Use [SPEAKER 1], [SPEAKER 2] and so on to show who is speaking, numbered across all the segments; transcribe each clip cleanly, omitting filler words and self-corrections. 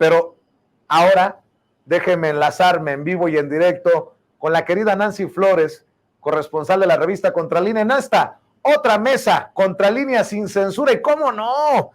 [SPEAKER 1] Pero ahora déjenme enlazarme en vivo y en directo con la querida Nancy Flores, corresponsal de la revista Contralínea, en esta otra mesa, Contralínea sin censura. Y cómo no,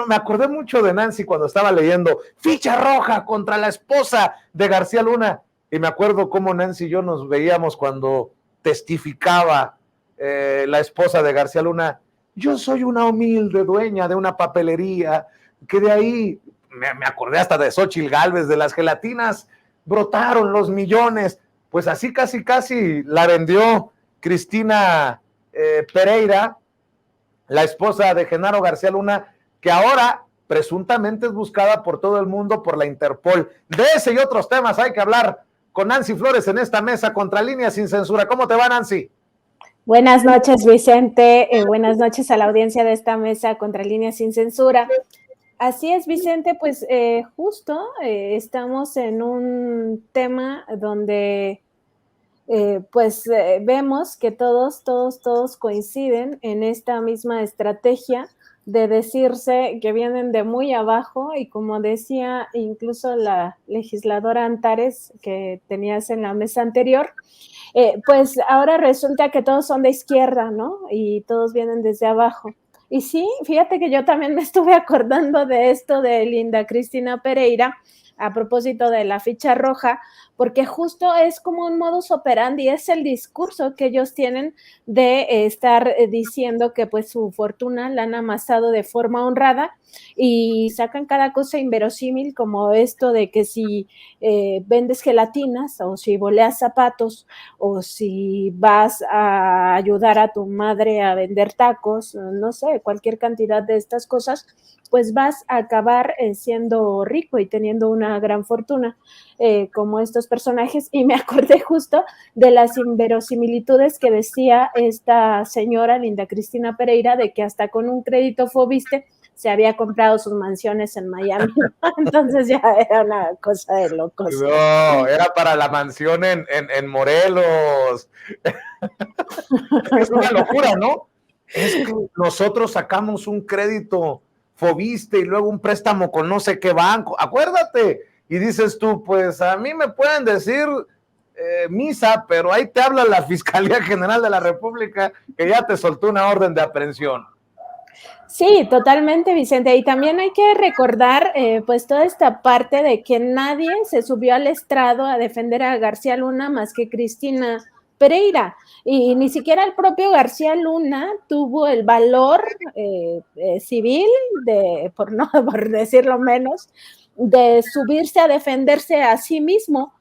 [SPEAKER 1] me acordé mucho de Nancy cuando estaba leyendo Ficha Roja contra la esposa de García Luna, y me acuerdo cómo Nancy y yo nos veíamos cuando testificaba la esposa de García Luna. Yo soy una humilde dueña de una papelería, que de ahí me acordé hasta de Xóchitl Gálvez, de las gelatinas brotaron los millones. Pues así casi la vendió Cristina Pereira, la esposa de Genaro García Luna, que ahora presuntamente es buscada por todo el mundo por la Interpol. De ese y otros temas hay que hablar con Nancy Flores en esta mesa Contralínea sin censura. ¿Cómo te va, Nancy?
[SPEAKER 2] Buenas noches, Vicente. Buenas noches a la audiencia de esta mesa Contralínea sin censura. Así es, Vicente, pues justo estamos en un tema donde vemos que todos coinciden en esta misma estrategia de decirse que vienen de muy abajo, y como decía incluso la legisladora Antares que tenías en la mesa anterior, pues ahora resulta que todos son de izquierda, ¿no? Y todos vienen desde abajo. Y sí, fíjate que yo también me estuve acordando de esto de Linda Cristina Pereira, a propósito de la ficha roja, porque justo es como un modus operandi, es el discurso que ellos tienen de estar diciendo que pues su fortuna la han amasado de forma honrada, y sacan cada cosa inverosímil, como esto de que si vendes gelatinas, o si boleas zapatos, o si vas a ayudar a tu madre a vender tacos, no sé, cualquier cantidad de estas cosas, pues vas a acabar siendo rico y teniendo una gran fortuna, como estos personajes. Y me acordé justo de las inverosimilitudes que decía esta señora Linda Cristina Pereira, de que hasta con un crédito Fobiste se había comprado sus mansiones en Miami. Entonces ya era una cosa de locos.
[SPEAKER 1] No, era para la mansión en Morelos. Es una locura, ¿no? Es que nosotros sacamos un crédito Fobiste y luego un préstamo con no sé qué banco, acuérdate, y dices tú, pues a mí me pueden decir misa, pero ahí te habla la Fiscalía General de la República que ya te soltó una orden de aprehensión.
[SPEAKER 2] Sí, totalmente, Vicente. Y también hay que recordar, pues, toda esta parte de que nadie se subió al estrado a defender a García Luna más que Cristina Pereira. Y ni siquiera el propio García Luna tuvo el valor civil, por decirlo menos, de subirse a defenderse a sí mismo.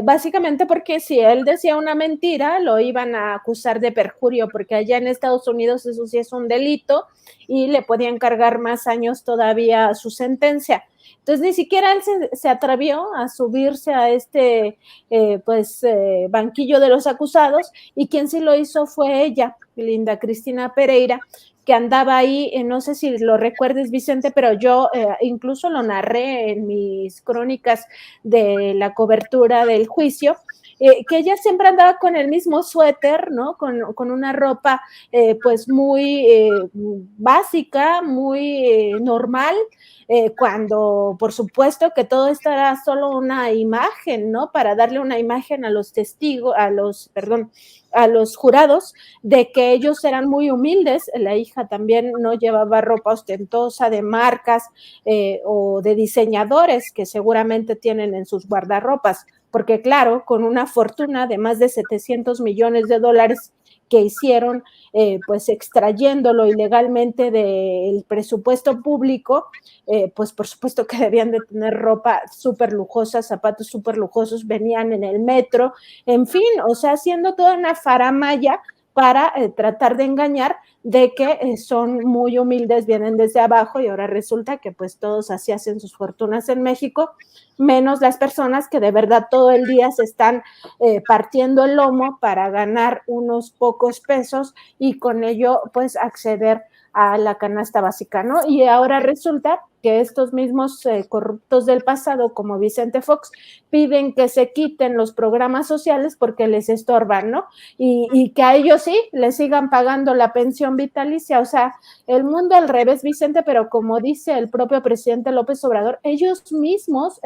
[SPEAKER 2] Básicamente porque si él decía una mentira, lo iban a acusar de perjurio, porque allá en Estados Unidos eso sí es un delito, y le podían cargar más años todavía a su sentencia. Entonces ni siquiera él se atrevió a subirse a este banquillo de los acusados, y quien sí lo hizo fue ella, Linda Cristina Pereira, que andaba ahí, no sé si lo recuerdes, Vicente, pero yo incluso lo narré en mis crónicas de la cobertura del juicio, que ella siempre andaba con el mismo suéter, ¿no? Con una ropa pues muy básica, muy normal, cuando por supuesto que todo esto era solo una imagen, ¿no? Para darle una imagen a los testigos, a los jurados, de que ellos eran muy humildes. La hija también no llevaba ropa ostentosa de marcas o de diseñadores que seguramente tienen en sus guardarropas, porque claro, con una fortuna de más de 700 millones de dólares que hicieron, pues extrayéndolo ilegalmente del presupuesto público, pues por supuesto que debían de tener ropa súper lujosa, zapatos súper lujosos, venían en el metro, en fin, o sea, haciendo toda una faramalla para tratar de engañar de que son muy humildes, vienen desde abajo, y ahora resulta que pues todos así hacen sus fortunas en México, menos las personas que de verdad todo el día se están partiendo el lomo para ganar unos pocos pesos y con ello pues acceder a la canasta básica, ¿no? Y ahora resulta que estos mismos corruptos del pasado, como Vicente Fox, piden que se quiten los programas sociales porque les estorban, ¿no? Y que a ellos sí les sigan pagando la pensión vitalicia. O sea, el mundo al revés, Vicente, pero como dice el propio presidente López Obrador, ellos mismos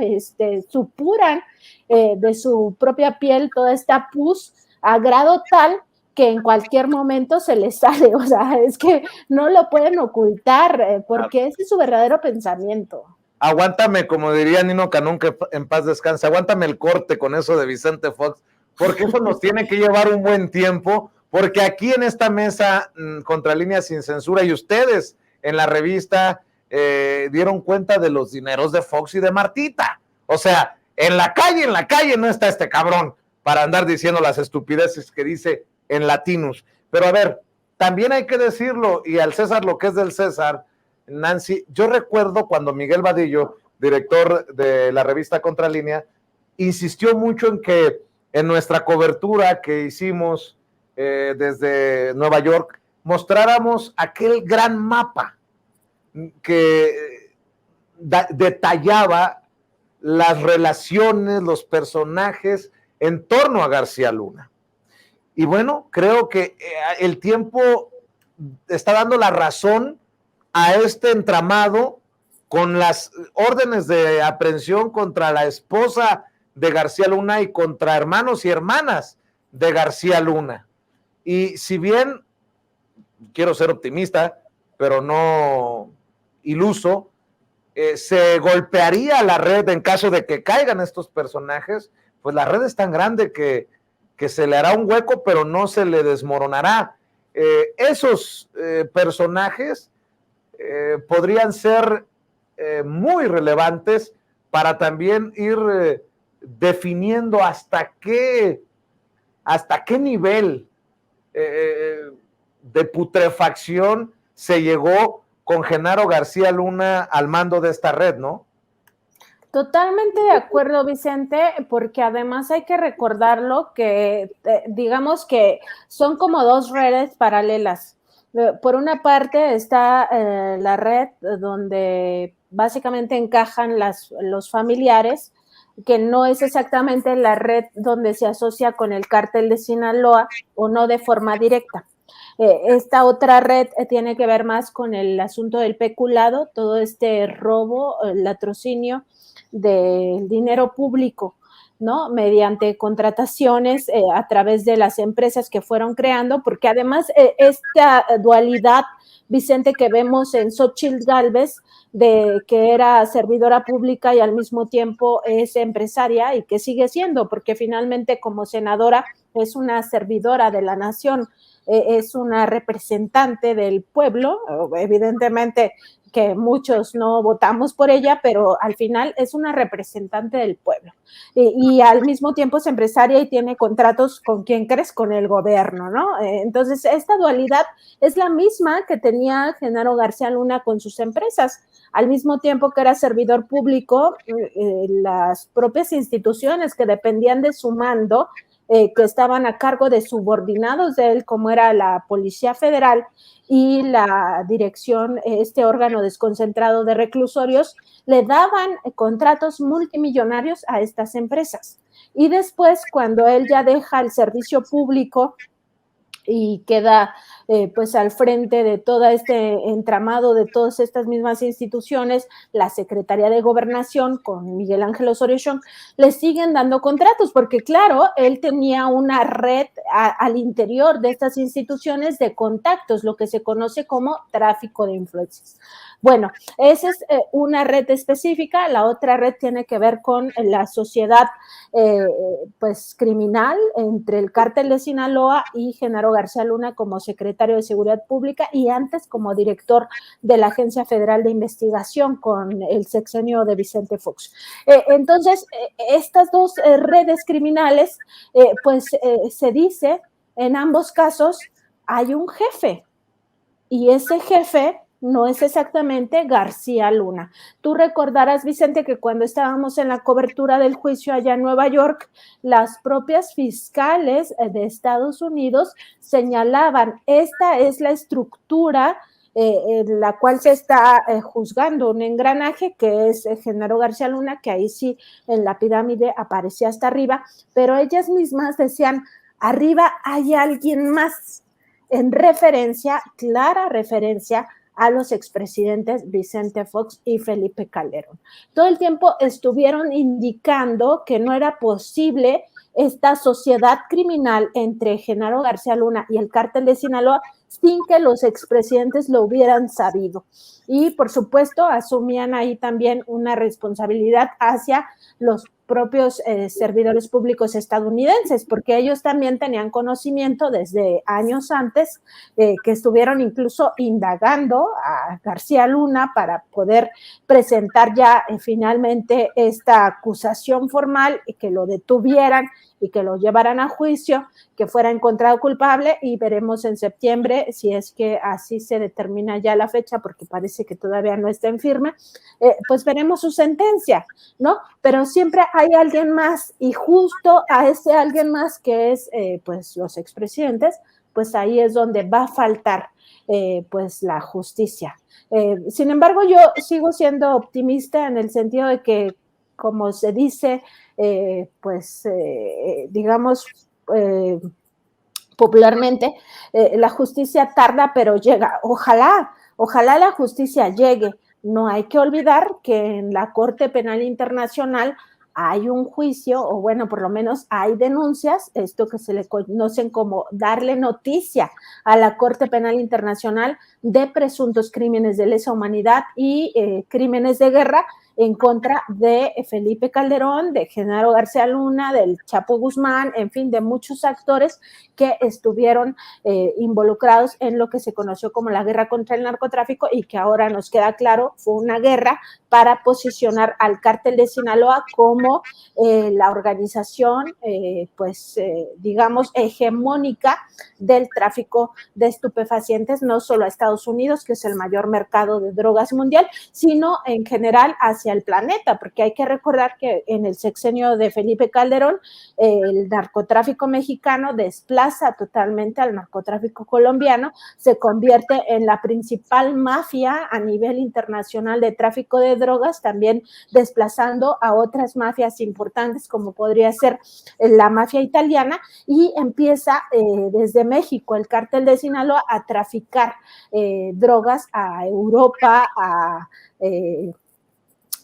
[SPEAKER 2] supuran de su propia piel toda esta pus a grado tal que en cualquier momento se les sale, o sea, es que no lo pueden ocultar, porque ese es su verdadero pensamiento.
[SPEAKER 1] Aguántame, como diría Nino Canún, que en paz descanse, aguántame el corte con eso de Vicente Fox, porque eso nos tiene que llevar un buen tiempo, porque aquí en esta mesa Contralínea Sin Censura y ustedes en la revista dieron cuenta de los dineros de Fox y de Martita. O sea, en la calle no está este cabrón para andar diciendo las estupideces que dice en Latinus. Pero a ver, también hay que decirlo, y al César lo que es del César, Nancy, yo recuerdo cuando Miguel Vadillo, director de la revista Contralínea, insistió mucho en que en nuestra cobertura que hicimos desde Nueva York, mostráramos aquel gran mapa que detallaba las relaciones, los personajes en torno a García Luna. Y bueno, creo que el tiempo está dando la razón a este entramado con las órdenes de aprehensión contra la esposa de García Luna y contra hermanos y hermanas de García Luna. Y si bien quiero ser optimista, pero no iluso, se golpearía la red en caso de que caigan estos personajes, pues la red es tan grande que se le hará un hueco, pero no se le desmoronará. Esos personajes podrían ser muy relevantes para también ir definiendo hasta qué nivel de putrefacción se llegó con Genaro García Luna al mando de esta red, ¿no?
[SPEAKER 2] Totalmente de acuerdo, Vicente, porque además hay que recordarlo que digamos que son como dos redes paralelas. Por una parte está la red donde básicamente encajan los familiares, que no es exactamente la red donde se asocia con el cártel de Sinaloa o no de forma directa. Esta otra red tiene que ver más con el asunto del peculado, todo este robo, el latrocinio del dinero público, ¿no? Mediante contrataciones a través de las empresas que fueron creando, porque además esta dualidad, Vicente, que vemos en Xóchitl Gálvez, de que era servidora pública y al mismo tiempo es empresaria y que sigue siendo, porque finalmente como senadora es una servidora de la nación, es una representante del pueblo, evidentemente que muchos no votamos por ella, pero al final es una representante del pueblo. Y al mismo tiempo es empresaria y tiene contratos con quién crees, con el gobierno, ¿no? Entonces, esta dualidad es la misma que tenía Genaro García Luna con sus empresas. Al mismo tiempo que era servidor público, las propias instituciones que dependían de su mando, que estaban a cargo de subordinados de él, como era la Policía Federal y la dirección, este órgano desconcentrado de reclusorios, le daban contratos multimillonarios a estas empresas. Y después, cuando él ya deja el servicio público y queda pues al frente de todo este entramado de todas estas mismas instituciones, la Secretaría de Gobernación con Miguel Ángel Osorio Chong, le siguen dando contratos, porque claro, él tenía una red al interior de estas instituciones de contactos, lo que se conoce como tráfico de influencias. Bueno, esa es una red específica, la otra red tiene que ver con la sociedad pues criminal entre el cártel de Sinaloa y Genaro García Luna como secretario de Seguridad Pública y antes como director de la Agencia Federal de Investigación con el sexenio de Vicente Fox. Entonces, estas dos redes criminales, pues se dice, en ambos casos hay un jefe y ese jefe no es exactamente García Luna. Tú recordarás, Vicente, que cuando estábamos en la cobertura del juicio allá en Nueva York, las propias fiscales de Estados Unidos señalaban, esta es la estructura en la cual se está juzgando un engranaje que es Genaro García Luna, que ahí sí en la pirámide aparecía hasta arriba, pero ellas mismas decían, arriba hay alguien más, en referencia, clara referencia a los expresidentes Vicente Fox y Felipe Calderón. Todo el tiempo estuvieron indicando que no era posible esta sociedad criminal entre Genaro García Luna y el cártel de Sinaloa sin que los expresidentes lo hubieran sabido. Y por supuesto asumían ahí también una responsabilidad hacia los propios servidores públicos estadounidenses, porque ellos también tenían conocimiento desde años antes, que estuvieron incluso indagando a García Luna para poder presentar ya finalmente esta acusación formal y que lo detuvieran y que lo llevaran a juicio, que fuera encontrado culpable, y veremos en septiembre si es que así se determina ya la fecha, porque parece que todavía no está en firme, pues veremos su sentencia, ¿no? Pero siempre hay alguien más, y justo a ese alguien más que es pues los expresidentes, pues ahí es donde va a faltar pues la justicia. Sin embargo, yo sigo siendo optimista en el sentido de que, como se dice, pues digamos popularmente, la justicia tarda pero llega. Ojalá la justicia llegue. No hay que olvidar que en la Corte Penal Internacional hay un juicio, o bueno, por lo menos hay denuncias, esto que se le conocen como darle noticia a la Corte Penal Internacional de presuntos crímenes de lesa humanidad y crímenes de guerra en contra de Felipe Calderón, de Genaro García Luna, del Chapo Guzmán, en fin, de muchos actores que estuvieron involucrados en lo que se conoció como la guerra contra el narcotráfico, y que ahora nos queda claro fue una guerra para posicionar al cártel de Sinaloa como la organización, digamos, hegemónica del tráfico de estupefacientes, no solo a Estados Unidos, que es el mayor mercado de drogas mundial, sino en general hacia el planeta, porque hay que recordar que en el sexenio de Felipe Calderón, el narcotráfico mexicano desplaza totalmente al narcotráfico colombiano, se convierte en la principal mafia a nivel internacional de tráfico de drogas, también desplazando a otras mafias importantes como podría ser la mafia italiana, y empieza desde México el cártel de Sinaloa a traficar drogas a Europa,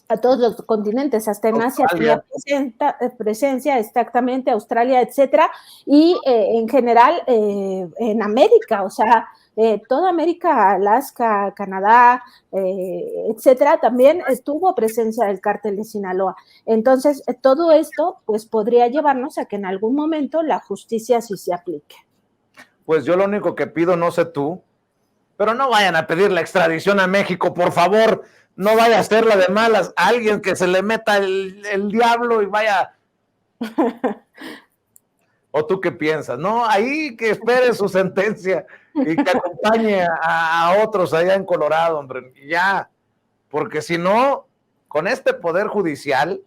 [SPEAKER 2] a todos los continentes, hasta en Asia tenía presencia, exactamente, Australia, etcétera, y en general en América, o sea, toda América, Alaska, Canadá, etcétera, también tuvo presencia del cártel de Sinaloa. Entonces, todo esto pues podría llevarnos a que en algún momento la justicia sí se aplique.
[SPEAKER 1] Pues yo lo único que pido, no sé tú, pero no vayan a pedir la extradición a México, por favor. No vaya a hacerla de malas a alguien que se le meta el diablo y vaya. ¿O tú qué piensas? No, ahí que espere su sentencia y que acompañe a otros allá en Colorado, hombre, ya, porque si no, con este poder judicial,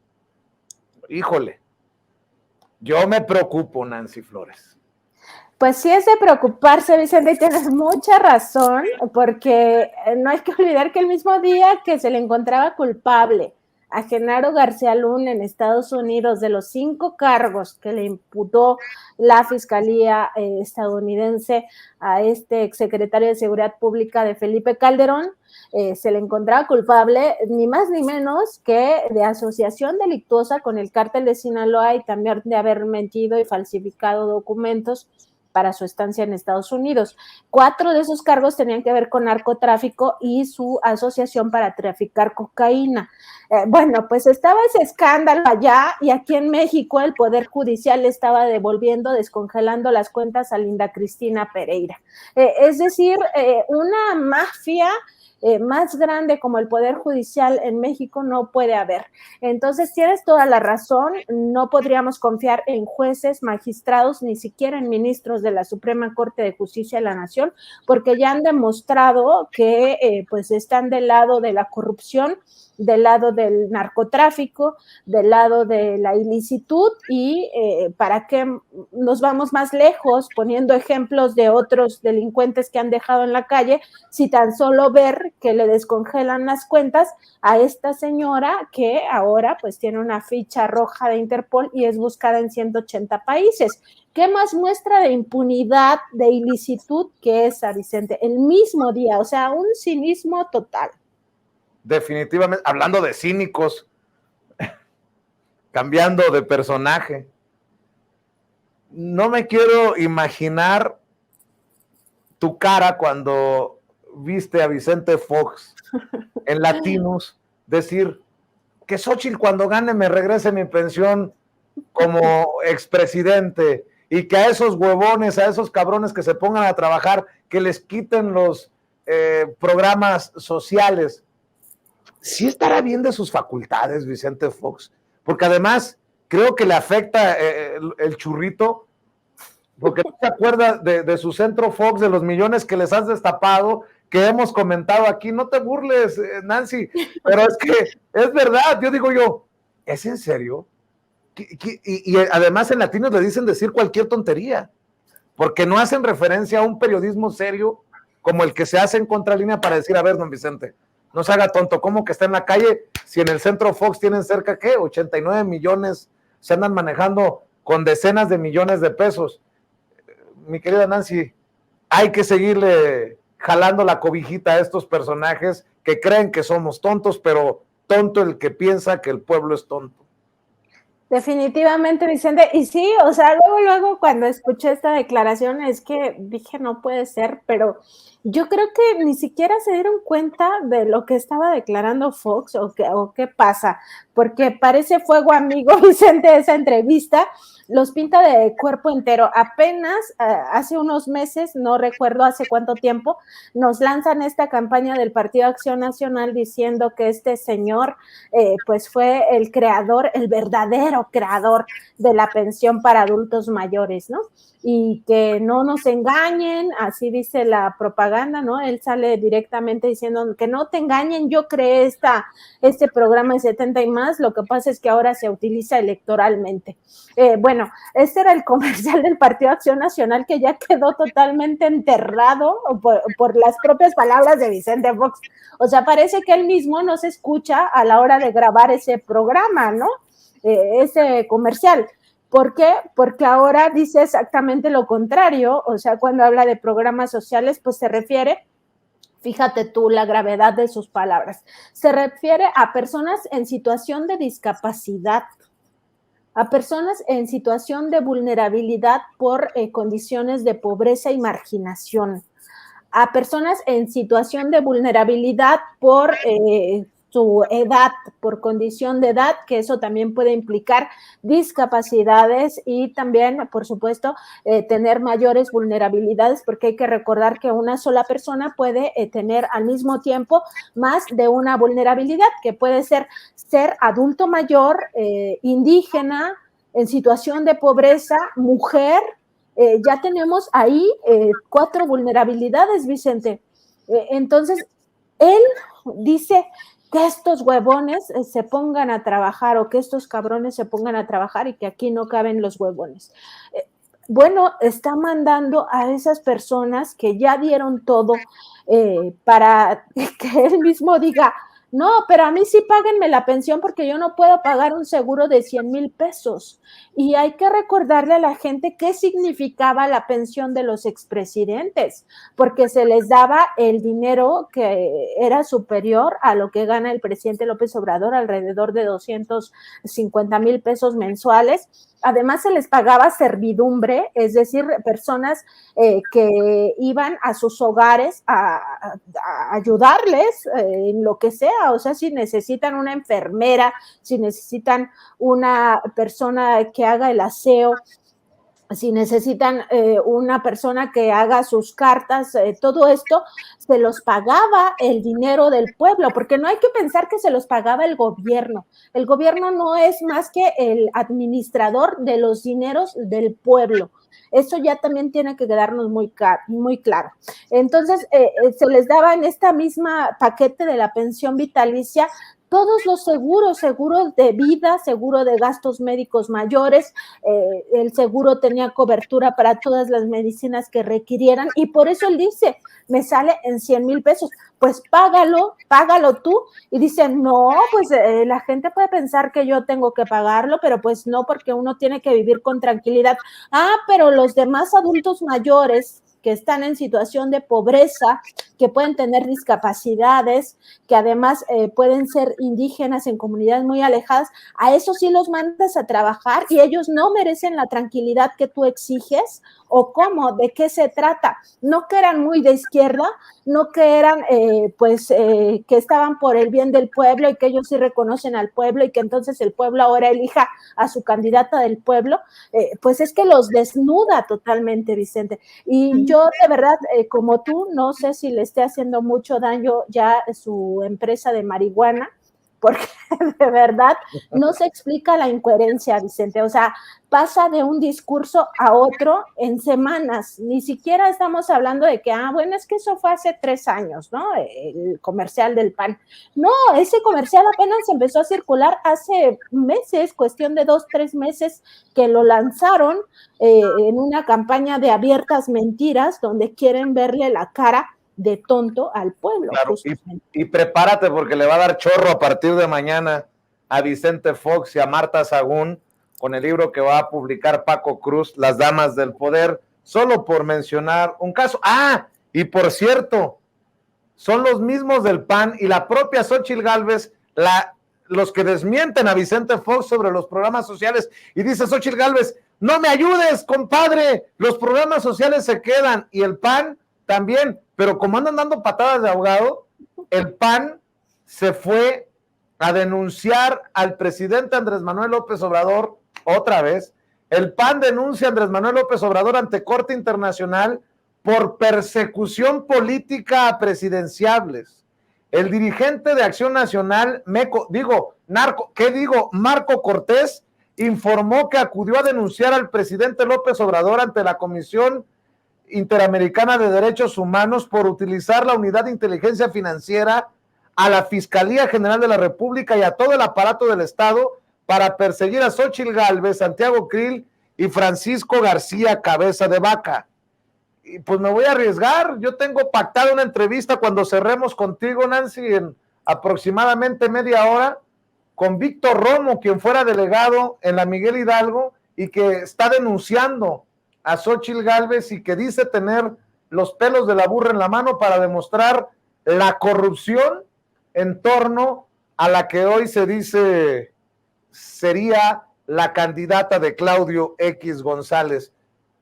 [SPEAKER 1] híjole, yo me preocupo, Nancy Flores.
[SPEAKER 2] Pues sí es de preocuparse, Vicente, y tienes mucha razón, porque no hay que olvidar que el mismo día que se le encontraba culpable a Genaro García Luna en Estados Unidos de los 5 cargos que le imputó la Fiscalía estadounidense a este exsecretario de Seguridad Pública de Felipe Calderón, se le encontraba culpable ni más ni menos que de asociación delictuosa con el cártel de Sinaloa, y también de haber mentido y falsificado documentos para su estancia en Estados Unidos. 4 de esos cargos tenían que ver con narcotráfico y su asociación para traficar cocaína. Bueno, pues estaba ese escándalo allá, y aquí en México el Poder Judicial le estaba devolviendo, descongelando las cuentas a Linda Cristina Pereira. Es decir, una mafia más grande como el Poder Judicial en México no puede haber. Entonces tienes toda la razón, no podríamos confiar en jueces, magistrados, ni siquiera en ministros de la Suprema Corte de Justicia de la Nación, porque ya han demostrado que pues están del lado de la corrupción del lado del narcotráfico, del lado de la ilicitud, y para qué nos vamos más lejos poniendo ejemplos de otros delincuentes que han dejado en la calle, si tan solo ver que le descongelan las cuentas a esta señora que ahora pues tiene una ficha roja de Interpol y es buscada en 180 países. ¿Qué más muestra de impunidad, de ilicitud que esa, Vicente? El mismo día, o sea, un cinismo total.
[SPEAKER 1] Definitivamente, hablando de cínicos, cambiando de personaje, no me quiero imaginar tu cara cuando viste a Vicente Fox en Latinos decir que Xóchitl cuando gane me regrese mi pensión como expresidente, y que a esos huevones, a esos cabrones que se pongan a trabajar, que les quiten los programas sociales. Sí estará bien de sus facultades Vicente Fox, porque además creo que le afecta el churrito, porque no se acuerda de su centro Fox, de los millones que les has destapado, que hemos comentado aquí. No te burles, Nancy, pero es que es verdad. Yo digo ¿es en serio? Y además en Latinos le dicen decir cualquier tontería, porque no hacen referencia a un periodismo serio como el que se hace en Contralínea para decir, a ver, don Vicente, no se haga tonto, ¿cómo que está en la calle si en el centro Fox tienen cerca, ¿qué? 89 millones, se andan manejando con decenas de millones de pesos. Mi querida Nancy, hay que seguirle jalando la cobijita a estos personajes que creen que somos tontos, pero tonto el que piensa que el pueblo es tonto.
[SPEAKER 2] Definitivamente, Vicente, y sí, o sea, luego cuando escuché esta declaración es que dije, no puede ser, pero yo creo que ni siquiera se dieron cuenta de lo que estaba declarando Fox o qué pasa, porque parece fuego amigo, Vicente, esa entrevista, los pinta de cuerpo entero. Apenas hace unos meses, no recuerdo hace cuánto tiempo, nos lanzan esta campaña del Partido Acción Nacional diciendo que este señor pues fue el creador, el verdadero creador de la pensión para adultos mayores, ¿no? Y que no nos engañen, así dice la propaganda, ¿no? Él sale directamente diciendo que no te engañen, yo creé este programa de 70 y más, lo que pasa es que ahora se utiliza electoralmente. Bueno, este era el comercial del Partido Acción Nacional que ya quedó totalmente enterrado por las propias palabras de Vicente Fox. O sea, parece que él mismo no se escucha a la hora de grabar ese programa, ¿no? Ese comercial. ¿Por qué? Porque ahora dice exactamente lo contrario, o sea, cuando habla de programas sociales, pues se refiere, fíjate tú la gravedad de sus palabras, se refiere a personas en situación de discapacidad, a personas en situación de vulnerabilidad por condiciones de pobreza y marginación, a personas en situación de vulnerabilidad por su edad, por condición de edad, que eso también puede implicar discapacidades y también, por supuesto, tener mayores vulnerabilidades, porque hay que recordar que una sola persona puede tener al mismo tiempo más de una vulnerabilidad, que puede ser adulto mayor, indígena, en situación de pobreza, mujer. Ya tenemos ahí 4 vulnerabilidades, Vicente. Entonces, él dice que estos huevones se pongan a trabajar, o que estos cabrones se pongan a trabajar, y que aquí no caben los huevones. Bueno, está mandando a esas personas que ya dieron todo para que él mismo diga, no, pero a mí sí páguenme la pensión porque yo no puedo pagar un seguro de 100,000 pesos. Y hay que recordarle a la gente qué significaba la pensión de los expresidentes, porque se les daba el dinero que era superior a lo que gana el presidente López Obrador, alrededor de 250,000 pesos mensuales. Además se les pagaba servidumbre, es decir, personas que iban a sus hogares a ayudarles en lo que sea, o sea, si necesitan una enfermera, si necesitan una persona que haga el aseo, si necesitan una persona que haga sus cartas, todo esto se los pagaba el dinero del pueblo, porque no hay que pensar que se los pagaba el gobierno no es más que el administrador de los dineros del pueblo. Eso ya también tiene que quedarnos muy claro. Entonces, se les daba en esta misma paquete de la pensión vitalicia todos los seguros, seguro de vida, seguro de gastos médicos mayores, el seguro tenía cobertura para todas las medicinas que requirieran, y por eso él dice, me sale en 100,000 pesos, pues págalo tú, y dicen, no, pues la gente puede pensar que yo tengo que pagarlo, pero pues no, porque uno tiene que vivir con tranquilidad. Pero los demás adultos mayores que están en situación de pobreza, que pueden tener discapacidades, que además pueden ser indígenas en comunidades muy alejadas, a esos sí los mandas a trabajar y ellos no merecen la tranquilidad que tú exiges, o cómo, de qué se trata. No que eran muy de izquierda, no que eran que estaban por el bien del pueblo y que ellos sí reconocen al pueblo y que entonces el pueblo ahora elija a su candidata del pueblo, pues es que los desnuda totalmente, Vicente. Y yo de verdad, como tú, no sé si le esté haciendo mucho daño ya su empresa de marihuana, porque de verdad no se explica la incoherencia, Vicente. O sea, pasa de un discurso a otro en semanas. Ni siquiera estamos hablando de que, bueno, es que eso fue hace 3 años, ¿no? El comercial del PAN. No, ese comercial apenas empezó a circular hace meses, cuestión de 2, 3 meses que lo lanzaron en una campaña de abiertas mentiras donde quieren verle la cara de tonto al pueblo.
[SPEAKER 1] Claro, y prepárate porque le va a dar chorro a partir de mañana a Vicente Fox y a Marta Sagún con el libro que va a publicar Paco Cruz, Las Damas del Poder, solo por mencionar un caso. Y por cierto, son los mismos del PAN y la propia Xóchitl Gálvez los que desmienten a Vicente Fox sobre los programas sociales, y dice Xóchitl Gálvez, no me ayudes, compadre, los programas sociales se quedan, y el PAN también, pero como andan dando patadas de ahogado, el PAN se fue a denunciar al presidente Andrés Manuel López Obrador otra vez. El PAN denuncia a Andrés Manuel López Obrador ante Corte Internacional por persecución política a presidenciables. El dirigente de Acción Nacional, Marco Cortés, informó que acudió a denunciar al presidente López Obrador ante la Comisión Interamericana de Derechos Humanos por utilizar la Unidad de Inteligencia Financiera, a la Fiscalía General de la República y a todo el aparato del Estado para perseguir a Xóchitl Gálvez, Santiago Krill y Francisco García Cabeza de Vaca. Y pues me voy a arriesgar, yo tengo pactada una entrevista cuando cerremos contigo, Nancy, en aproximadamente media hora, con Víctor Romo, quien fuera delegado en la Miguel Hidalgo y que está denunciando a Xóchitl Gálvez y que dice tener los pelos de la burra en la mano para demostrar la corrupción en torno a la que hoy se dice sería la candidata de Claudio X González.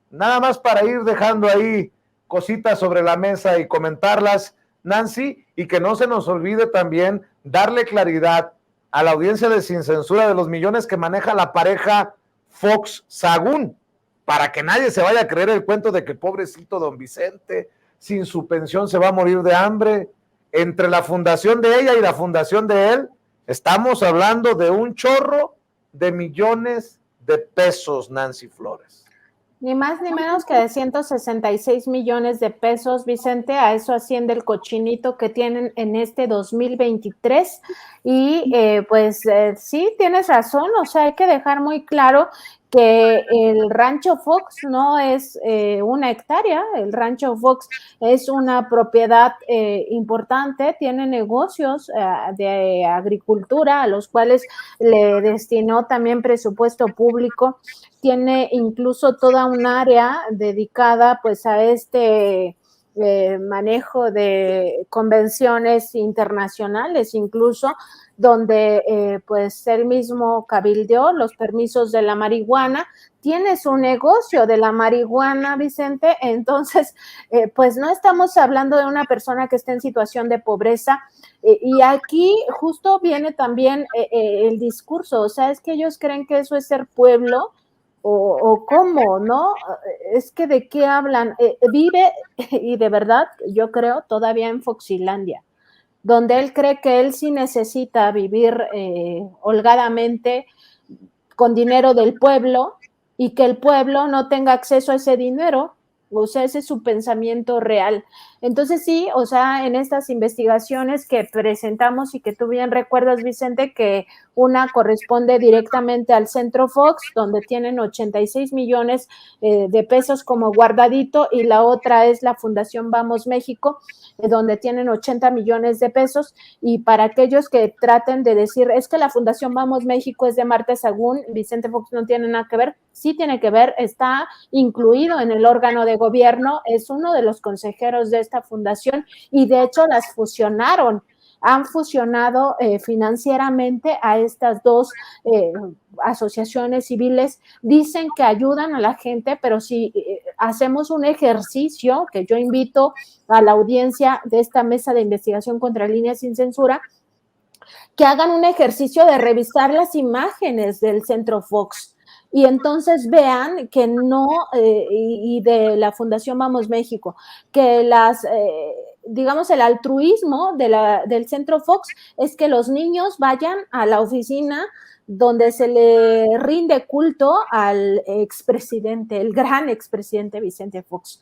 [SPEAKER 1] Nada más para ir dejando ahí cositas sobre la mesa y comentarlas, Nancy, y que no se nos olvide también darle claridad a la audiencia de Sin Censura de los millones que maneja la pareja Fox Sagún, para que nadie se vaya a creer el cuento de que pobrecito don Vicente, sin su pensión se va a morir de hambre. Entre la fundación de ella y la fundación de él, estamos hablando de un chorro de millones de pesos, Nancy Flores.
[SPEAKER 2] Ni más ni menos que de 166 millones de pesos, Vicente. A eso asciende el cochinito que tienen en este 2023. Y sí, tienes razón, o sea, hay que dejar muy claro que el Rancho Fox no es una hectárea, el Rancho Fox es una propiedad importante, tiene negocios de agricultura a los cuales le destinó también presupuesto público, tiene incluso toda un área dedicada pues a este manejo de convenciones internacionales, incluso donde pues él mismo cabildeó los permisos de la marihuana, tiene su negocio de la marihuana, Vicente. Entonces pues no estamos hablando de una persona que esté en situación de pobreza, y aquí justo viene también el discurso, o sea, es que ellos creen que eso es ser pueblo, o cómo, ¿no? Es que de qué hablan. Vive, y de verdad, yo creo, todavía en Foxilandia, donde él cree que él sí necesita vivir holgadamente con dinero del pueblo y que el pueblo no tenga acceso a ese dinero. O sea, ese es su pensamiento real. Entonces sí, o sea, en estas investigaciones que presentamos y que tú bien recuerdas, Vicente, que una corresponde directamente al Centro Fox, donde tienen 86 millones de pesos como guardadito, y la otra es la Fundación Vamos México, donde tienen 80 millones de pesos. Y para aquellos que traten de decir, es que la Fundación Vamos México es de Marta Sagún, Vicente Fox no tiene nada que ver, sí tiene que ver, está incluido en el órgano de gobierno, es uno de los consejeros de esta fundación y de hecho las fusionaron, han fusionado financieramente a estas dos asociaciones civiles. Dicen que ayudan a la gente, pero si hacemos un ejercicio que yo invito a la audiencia de esta mesa de investigación contra Líneas sin Censura, que hagan un ejercicio de revisar las imágenes del Centro Fox y entonces vean que no, y de la Fundación Vamos México, que digamos, el altruismo del Centro Fox es que los niños vayan a la oficina donde se le rinde culto al expresidente, el gran expresidente Vicente Fox.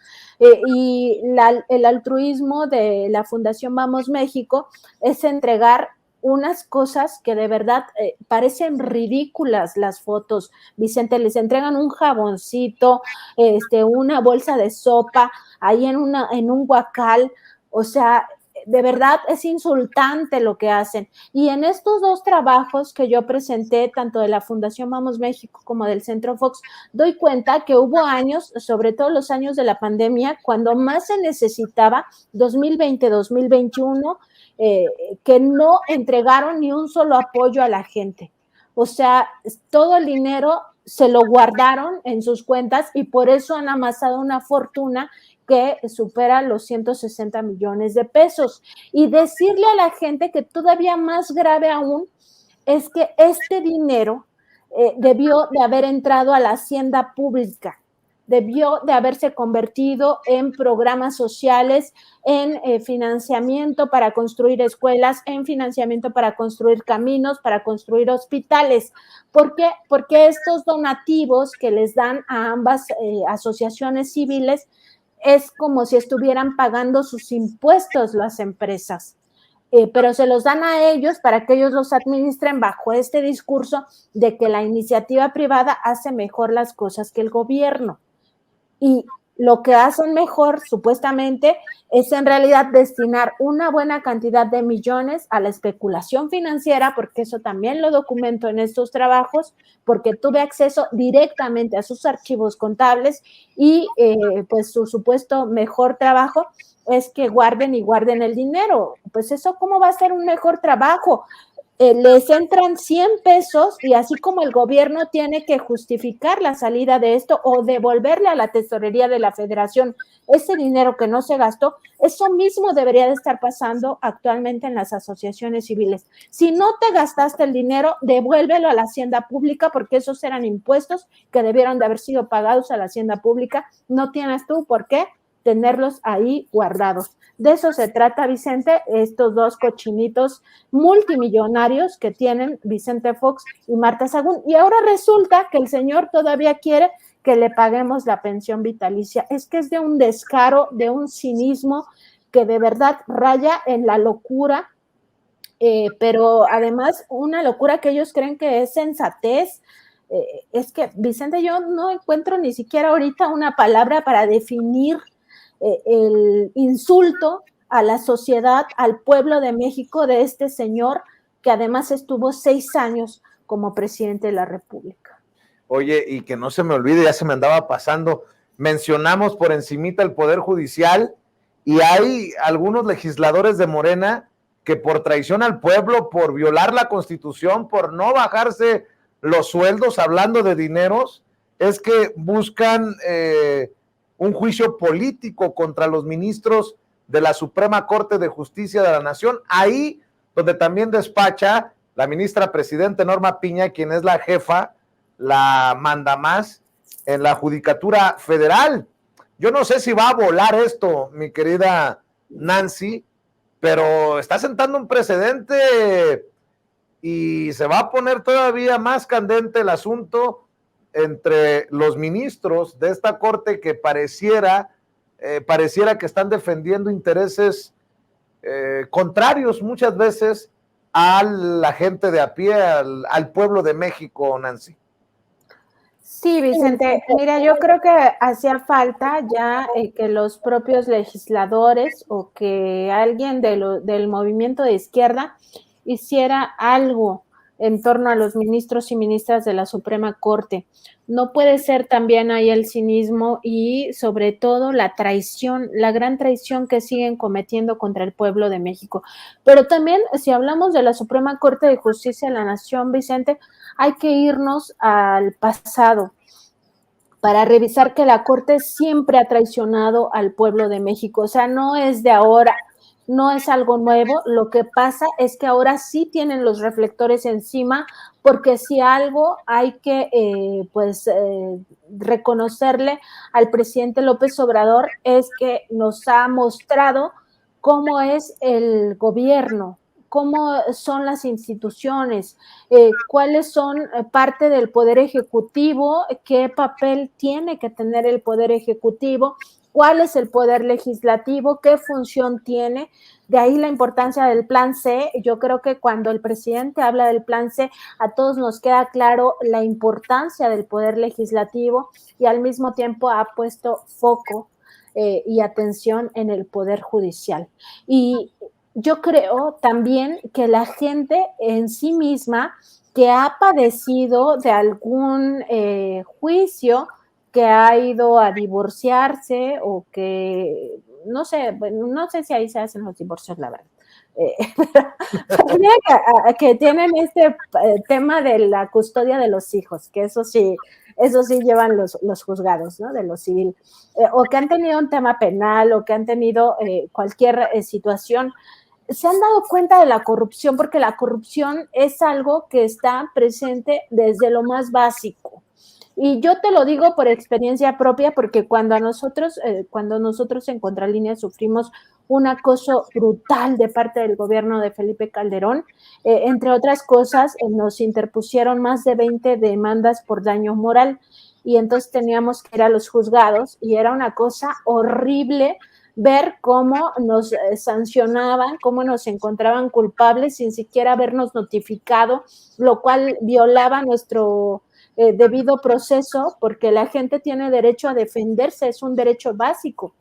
[SPEAKER 2] Y el altruismo de la Fundación Vamos México es entregar unas cosas que de verdad parecen ridículas las fotos, Vicente, les entregan un jaboncito, una bolsa de sopa, ahí en un guacal, o sea, de verdad es insultante lo que hacen. Y en estos dos trabajos que yo presenté, tanto de la Fundación Vamos México como del Centro Fox, doy cuenta que hubo años, sobre todo los años de la pandemia, cuando más se necesitaba, 2020, 2021, que no entregaron ni un solo apoyo a la gente. O sea, todo el dinero se lo guardaron en sus cuentas y por eso han amasado una fortuna que supera los 160 millones de pesos. Y decirle a la gente que todavía más grave aún es que este dinero debió de haber entrado a la hacienda pública, debió de haberse convertido en programas sociales, en financiamiento para construir escuelas, en financiamiento para construir caminos, para construir hospitales. ¿Por qué? Porque estos donativos que les dan a ambas asociaciones civiles es como si estuvieran pagando sus impuestos las empresas. Pero se los dan a ellos para que ellos los administren bajo este discurso de que la iniciativa privada hace mejor las cosas que el gobierno. Y lo que hacen mejor, supuestamente, es en realidad destinar una buena cantidad de millones a la especulación financiera, porque eso también lo documento en estos trabajos, porque tuve acceso directamente a sus archivos contables y pues su supuesto mejor trabajo es que guarden y guarden el dinero. Pues eso, ¿cómo va a ser un mejor trabajo? Les entran 100 pesos y así como el gobierno tiene que justificar la salida de esto o devolverle a la tesorería de la federación ese dinero que no se gastó, eso mismo debería de estar pasando actualmente en las asociaciones civiles. Si no te gastaste el dinero, devuélvelo a la hacienda pública porque esos eran impuestos que debieron de haber sido pagados a la hacienda pública. No tienes tú por qué tenerlos ahí guardados. De eso se trata, Vicente, estos dos cochinitos multimillonarios que tienen Vicente Fox y Marta Sagún. Y ahora resulta que el señor todavía quiere que le paguemos la pensión vitalicia. Es que es de un descaro, de un cinismo que de verdad raya en la locura, pero además una locura que ellos creen que es sensatez. Es que, Vicente, yo no encuentro ni siquiera ahorita una palabra para definir el insulto a la sociedad, al pueblo de México de este señor que además estuvo 6 años como presidente de la República.
[SPEAKER 1] Oye, y que no se me olvide, ya se me andaba pasando, mencionamos por encimita el Poder Judicial y hay algunos legisladores de Morena que por traición al pueblo, por violar la Constitución, por no bajarse los sueldos, hablando de dineros, es que buscan un juicio político contra los ministros de la Suprema Corte de Justicia de la Nación, ahí donde también despacha la ministra presidente Norma Piña, quien es la jefa, la mandamás en la Judicatura Federal. Yo no sé si va a volar esto, mi querida Nancy, pero está sentando un precedente y se va a poner todavía más candente el asunto entre los ministros de esta corte que pareciera pareciera que están defendiendo intereses contrarios muchas veces a la gente de a pie, al pueblo de México, Nancy.
[SPEAKER 2] Sí, Vicente, mira, yo creo que hacía falta ya que los propios legisladores o que alguien del movimiento de izquierda hiciera algo en torno a los ministros y ministras de la Suprema Corte. No puede ser también ahí el cinismo y sobre todo la traición, la gran traición que siguen cometiendo contra el pueblo de México. Pero también, si hablamos de la Suprema Corte de Justicia de la Nación, Vicente, hay que irnos al pasado para revisar que la Corte siempre ha traicionado al pueblo de México. O sea, no es de ahora, no es algo nuevo. Lo que pasa es que ahora sí tienen los reflectores encima, porque si algo hay que reconocerle al presidente López Obrador es que nos ha mostrado cómo es el gobierno, cómo son las instituciones, cuáles son parte del Poder Ejecutivo, qué papel tiene que tener el Poder Ejecutivo, cuál es el Poder Legislativo, qué función tiene. De ahí la importancia del Plan C. Yo creo que cuando el presidente habla del Plan C, a todos nos queda claro la importancia del Poder Legislativo y al mismo tiempo ha puesto foco y atención en el Poder Judicial. Y yo creo también que la gente en sí misma que ha padecido de algún juicio, que ha ido a divorciarse o que, no sé, bueno, no sé si ahí se hacen los divorcios, la verdad. Que tienen este tema de la custodia de los hijos, que eso sí llevan los juzgados, ¿no? De lo civil, o que han tenido un tema penal o que han tenido cualquier situación, se han dado cuenta de la corrupción, porque la corrupción es algo que está presente desde lo más básico. Y yo te lo digo por experiencia propia, porque cuando nosotros en Contralínea sufrimos un acoso brutal de parte del gobierno de Felipe Calderón, entre otras cosas, nos interpusieron más de 20 demandas por daño moral, y entonces teníamos que ir a los juzgados, y era una cosa horrible ver cómo nos sancionaban, cómo nos encontraban culpables sin siquiera habernos notificado, lo cual violaba nuestro debido proceso, porque la gente tiene derecho a defenderse, es un derecho básico.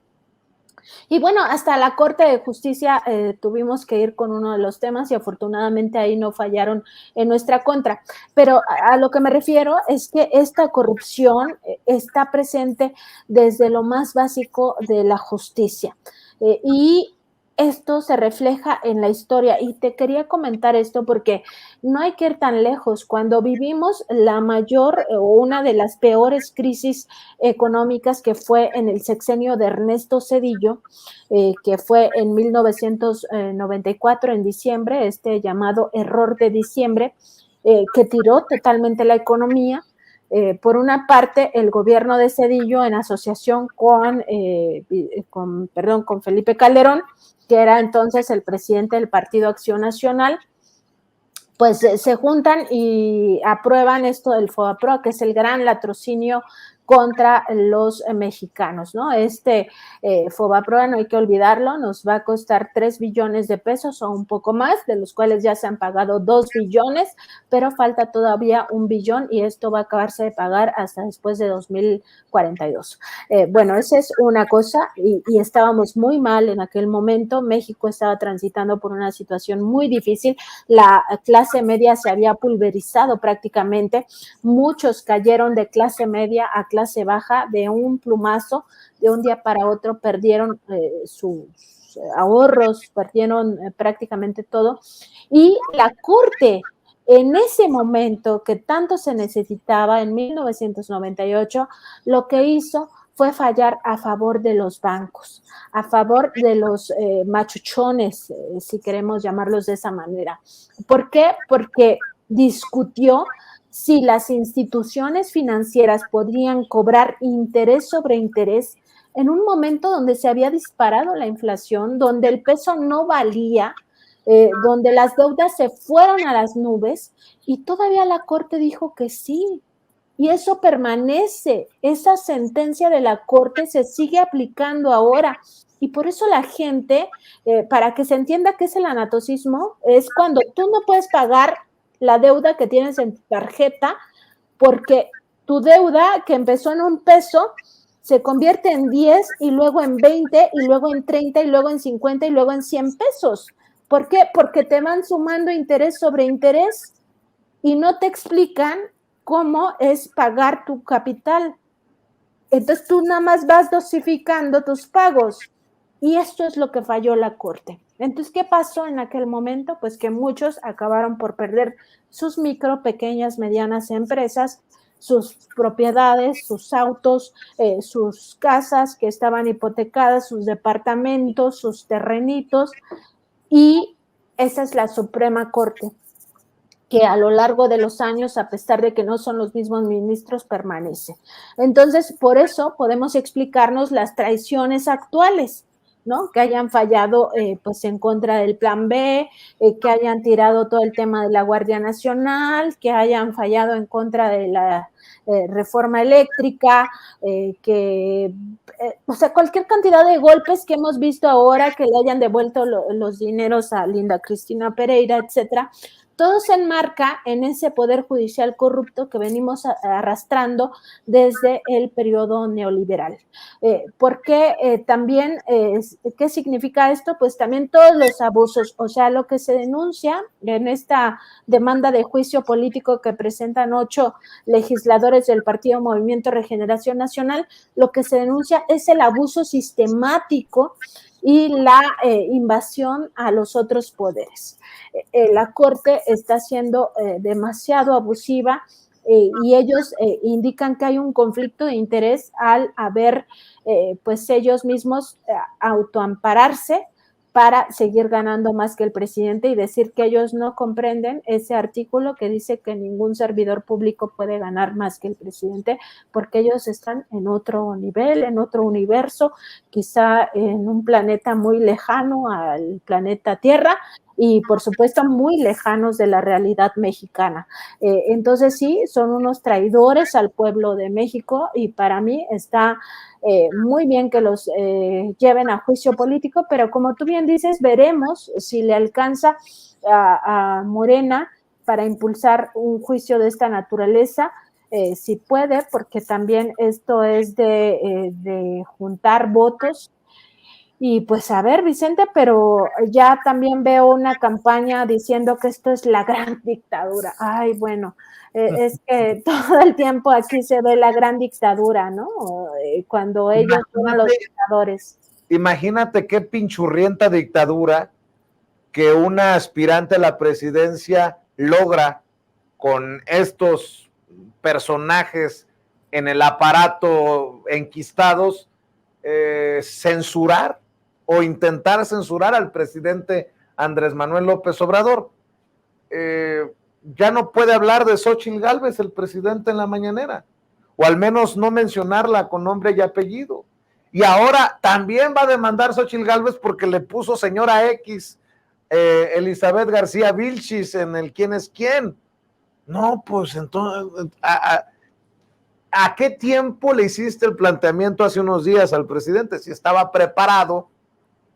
[SPEAKER 2] Y bueno, hasta la Corte de Justicia tuvimos que ir con uno de los temas y afortunadamente ahí no fallaron en nuestra contra. Pero a lo que me refiero es que esta corrupción está presente desde lo más básico de la justicia. Y esto se refleja en la historia. Y te quería comentar esto porque no hay que ir tan lejos. Cuando vivimos la mayor o una de las peores crisis económicas, que fue en el sexenio de Ernesto Zedillo, que fue en 1994, en diciembre, este llamado error de diciembre, que tiró totalmente la economía. Por una parte, el gobierno de Zedillo, en asociación con Felipe Calderón, que era entonces el presidente del Partido Acción Nacional, pues se juntan y aprueban esto del FOBAPROA, que es el gran latrocinio contra los mexicanos, ¿no? FOBAPROA, no hay que olvidarlo, nos va a costar 3 billones de pesos o un poco más, de los cuales ya se han pagado 2 billones, pero falta todavía 1 billón y esto va a acabarse de pagar hasta después de 2042. Bueno, esa es una cosa y estábamos muy mal en aquel momento. México estaba transitando por una situación muy difícil, la clase media se había pulverizado prácticamente, muchos cayeron de clase media a clase baja de un plumazo, de un día para otro perdieron sus ahorros, perdieron prácticamente todo, y la Corte en ese momento que tanto se necesitaba, en 1998, lo que hizo fue fallar a favor de los bancos, a favor de los machuchones, si queremos llamarlos de esa manera. ¿Por qué? Porque discutió si las instituciones financieras podrían cobrar interés sobre interés en un momento donde se había disparado la inflación, donde el peso no valía, donde las deudas se fueron a las nubes, y todavía la Corte dijo que sí. y eso permanece, esa sentencia de la Corte se sigue aplicando ahora. Y por eso la gente, para que se entienda qué es el anatocismo, es cuando tú no puedes pagar la deuda que tienes en tu tarjeta, porque tu deuda que empezó en $1 se convierte en 10 y luego en 20 y luego en 30 y luego en 50 y luego en 100 pesos. ¿Por qué? Porque te van sumando interés sobre interés y no te explican cómo es pagar tu capital. Entonces tú nada más vas dosificando tus pagos y esto es lo que falló la Corte. Entonces, ¿qué pasó en aquel momento? Pues que muchos acabaron por perder sus micro, pequeñas, medianas empresas, sus propiedades, sus autos, sus casas que estaban hipotecadas, sus departamentos, sus terrenitos, y esa es la Suprema Corte, que a lo largo de los años, a pesar de que no son los mismos ministros, permanece. Entonces, por eso podemos explicarnos las traiciones actuales, ¿no? Que hayan fallado pues en contra del Plan B, que hayan tirado todo el tema de la Guardia Nacional, que hayan fallado en contra de la reforma eléctrica, o sea, cualquier cantidad de golpes que hemos visto ahora, que le hayan devuelto los dineros a Linda Cristina Pereira, etcétera. Todo se enmarca en ese poder judicial corrupto que venimos arrastrando desde el periodo neoliberal. Porque también, ¿qué significa esto? Pues también todos los abusos, o sea, lo que se denuncia en esta demanda de juicio político que presentan 8 legisladores del Partido Movimiento Regeneración Nacional, lo que se denuncia es el abuso sistemático y la invasión a los otros poderes. La Corte está siendo demasiado abusiva y ellos indican que hay un conflicto de interés al haber pues ellos mismos autoampararse para seguir ganando más que el presidente y decir que ellos no comprenden ese artículo que dice que ningún servidor público puede ganar más que el presidente, porque ellos están en otro nivel, en otro universo, quizá en un planeta muy lejano al planeta Tierra, y por supuesto muy lejanos de la realidad mexicana. Entonces sí, son unos traidores al pueblo de México y para mí está muy bien que los lleven a juicio político, pero como tú bien dices, veremos si le alcanza a Morena para impulsar un juicio de esta naturaleza, si puede, porque también esto es de juntar votos. Y pues a ver, Vicente, pero ya también veo una campaña diciendo que esto es la gran dictadura. Ay, bueno, es que todo el tiempo aquí se ve la gran dictadura, ¿no? Cuando ellos fueron los dictadores.
[SPEAKER 1] Imagínate qué pinchurrienta dictadura que una aspirante a la presidencia logra con estos personajes en el aparato enquistados, censurar o intentar censurar al presidente Andrés Manuel López Obrador. Ya no puede hablar de Xóchitl Gálvez el presidente en la mañanera, o al menos no mencionarla con nombre y apellido. Y ahora también va a demandar Xóchitl Gálvez porque le puso señora X Elizabeth García Vilchis en el quién es quién. No, pues entonces, ¿a qué tiempo le hiciste el planteamiento hace unos días al presidente? Si estaba preparado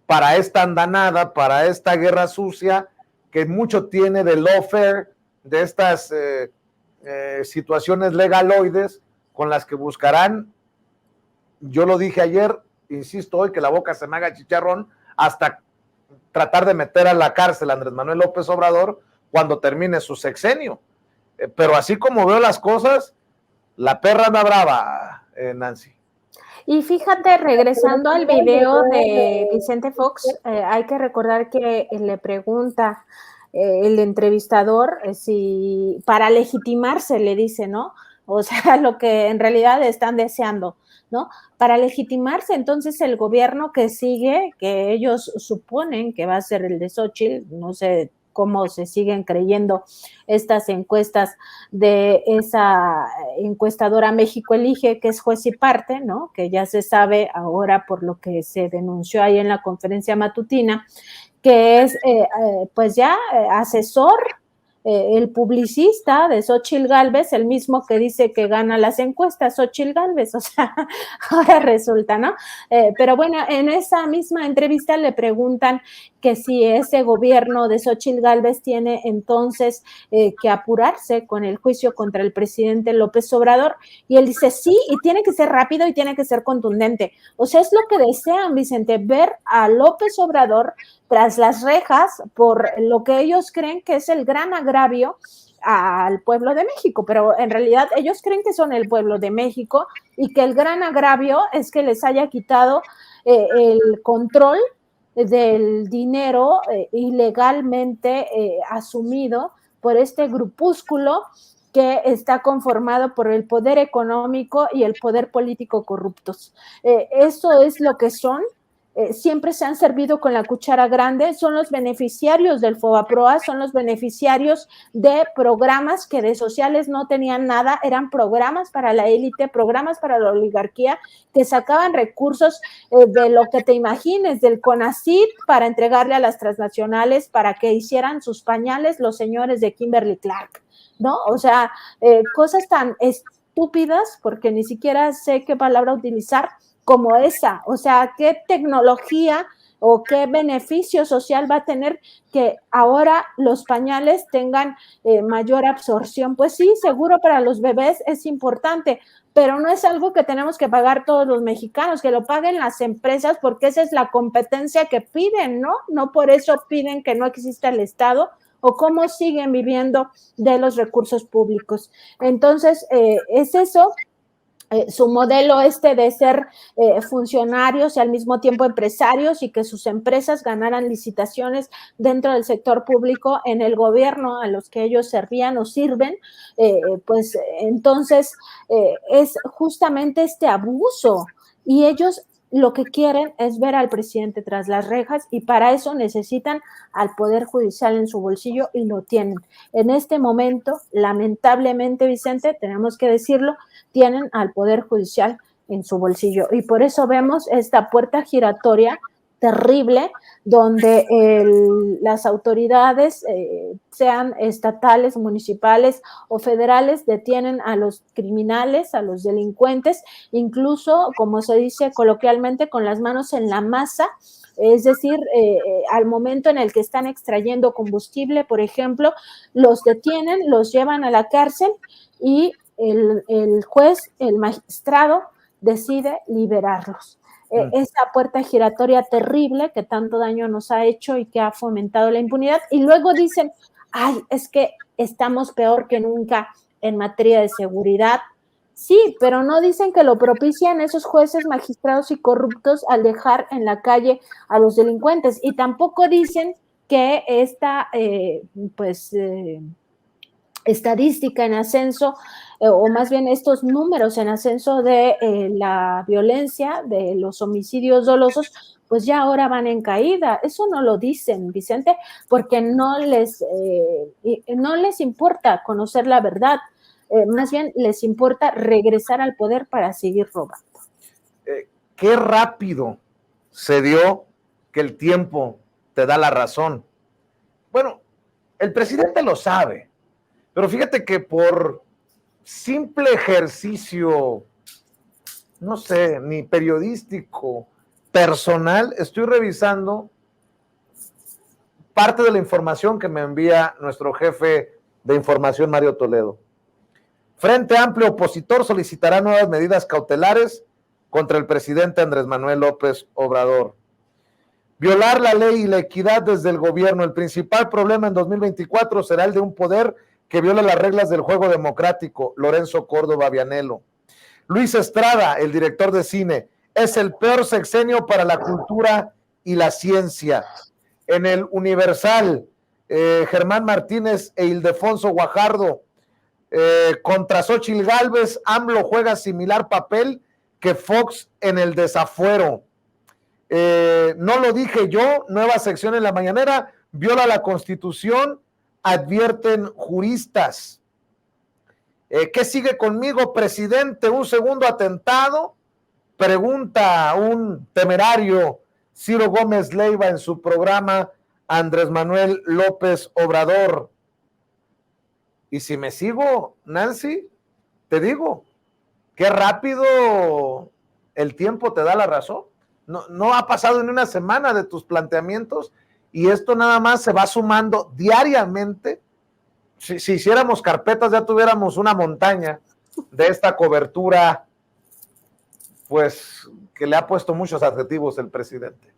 [SPEAKER 1] para esta andanada, para esta guerra sucia, que mucho tiene de lawfare, de estas situaciones legaloides con las que buscarán, yo lo dije ayer, insisto hoy, que la boca se me haga chicharrón, hasta tratar de meter a la cárcel a Andrés Manuel López Obrador cuando termine su sexenio. Pero así como veo las cosas, la perra anda brava, Nancy.
[SPEAKER 2] Y fíjate, regresando al video de Vicente Fox, hay que recordar que le pregunta el entrevistador si para legitimarse, le dice, ¿no? O sea, lo que en realidad están deseando, ¿no? Para legitimarse, entonces el gobierno que sigue, que ellos suponen que va a ser el de Xóchitl, no sé cómo se siguen creyendo estas encuestas de esa encuestadora México Elige, que es juez y parte, ¿no? Que ya se sabe ahora por lo que se denunció ahí en la conferencia matutina, que es pues ya asesor el publicista de Xóchitl Gálvez, el mismo que dice que gana las encuestas, Xóchitl Gálvez, o sea, ahora resulta, ¿no? Pero bueno, en esa misma entrevista le preguntan que si ese gobierno de Xóchitl Gálvez tiene entonces que apurarse con el juicio contra el presidente López Obrador, y él dice sí, y tiene que ser rápido y tiene que ser contundente. O sea, es lo que desean, Vicente, ver a López Obrador tras las rejas por lo que ellos creen que es el gran agravio al pueblo de México, pero en realidad ellos creen que son el pueblo de México y que el gran agravio es que les haya quitado el control del dinero ilegalmente asumido por este grupúsculo que está conformado por el poder económico y el poder político corruptos. Eso es lo que son. Siempre se han servido con la cuchara grande, son los beneficiarios del FOBAPROA, son los beneficiarios de programas que de sociales no tenían nada, eran programas para la élite, programas para la oligarquía, que sacaban recursos de lo que te imagines, del CONACYT para entregarle a las transnacionales para que hicieran sus pañales los señores de Kimberly Clark, ¿no? O sea, cosas tan estúpidas, porque ni siquiera sé qué palabra utilizar, como esa, o sea, qué tecnología o qué beneficio social va a tener que ahora los pañales tengan mayor absorción. Pues sí, seguro para los bebés es importante, pero no es algo que tenemos que pagar todos los mexicanos, que lo paguen las empresas porque esa es la competencia que piden, ¿no? No por eso piden que no exista el Estado o cómo siguen viviendo de los recursos públicos. Entonces, es eso. Su modelo de ser funcionarios y al mismo tiempo empresarios y que sus empresas ganaran licitaciones dentro del sector público en el gobierno a los que ellos servían o sirven, pues entonces es justamente este abuso y ellos lo que quieren es ver al presidente tras las rejas y para eso necesitan al Poder Judicial en su bolsillo y lo tienen. En este momento, lamentablemente, Vicente, tenemos que decirlo, tienen al Poder Judicial en su bolsillo. Y por eso vemos esta puerta giratoria terrible donde las autoridades, sean estatales, municipales o federales, detienen a los criminales, a los delincuentes, incluso, como se dice coloquialmente, con las manos en la masa, es decir, al momento en el que están extrayendo combustible, por ejemplo, los detienen, los llevan a la cárcel y el juez, el magistrado, decide liberarlos. Esa puerta giratoria terrible que tanto daño nos ha hecho y que ha fomentado la impunidad. Y luego dicen, ay, es que estamos peor que nunca en materia de seguridad. Sí, pero no dicen que lo propician esos jueces, magistrados y corruptos al dejar en la calle a los delincuentes. Y tampoco dicen que esta, estadística en ascenso, o más bien estos números en ascenso de la violencia, de los homicidios dolosos, pues ya ahora van en caída. Eso no lo dicen, Vicente, porque no les importa conocer la verdad, más bien les importa regresar al poder para seguir robando.
[SPEAKER 1] Qué rápido se dio que el tiempo te da la razón. Bueno, el presidente lo sabe, pero fíjate que por simple ejercicio, no sé, ni periodístico, personal, estoy revisando parte de la información que me envía nuestro jefe de información, Mario Toledo. Frente Amplio opositor solicitará nuevas medidas cautelares contra el presidente Andrés Manuel López Obrador. Violar la ley y la equidad desde el gobierno. El principal problema en 2024 será el de un poder que viola las reglas del juego democrático. Lorenzo Córdoba Vianello. Luis Estrada, el director de cine, es el peor sexenio para la cultura y la ciencia. En el Universal, Germán Martínez e Ildefonso Guajardo, contra Xóchitl Gálvez, AMLO juega similar papel que Fox en el desafuero. No lo dije yo, nueva sección en la mañanera, viola la Constitución, advierten juristas. ¿Qué sigue conmigo, presidente? ¿Un segundo atentado? Pregunta un temerario Ciro Gómez Leiva en su programa Andrés Manuel López Obrador. Y si me sigo, Nancy, te digo, qué rápido el tiempo te da la razón. No ha pasado ni una semana de tus planteamientos y esto nada más se va sumando diariamente. Si hiciéramos carpetas ya tuviéramos una montaña de esta cobertura, pues que le ha puesto muchos adjetivos el presidente.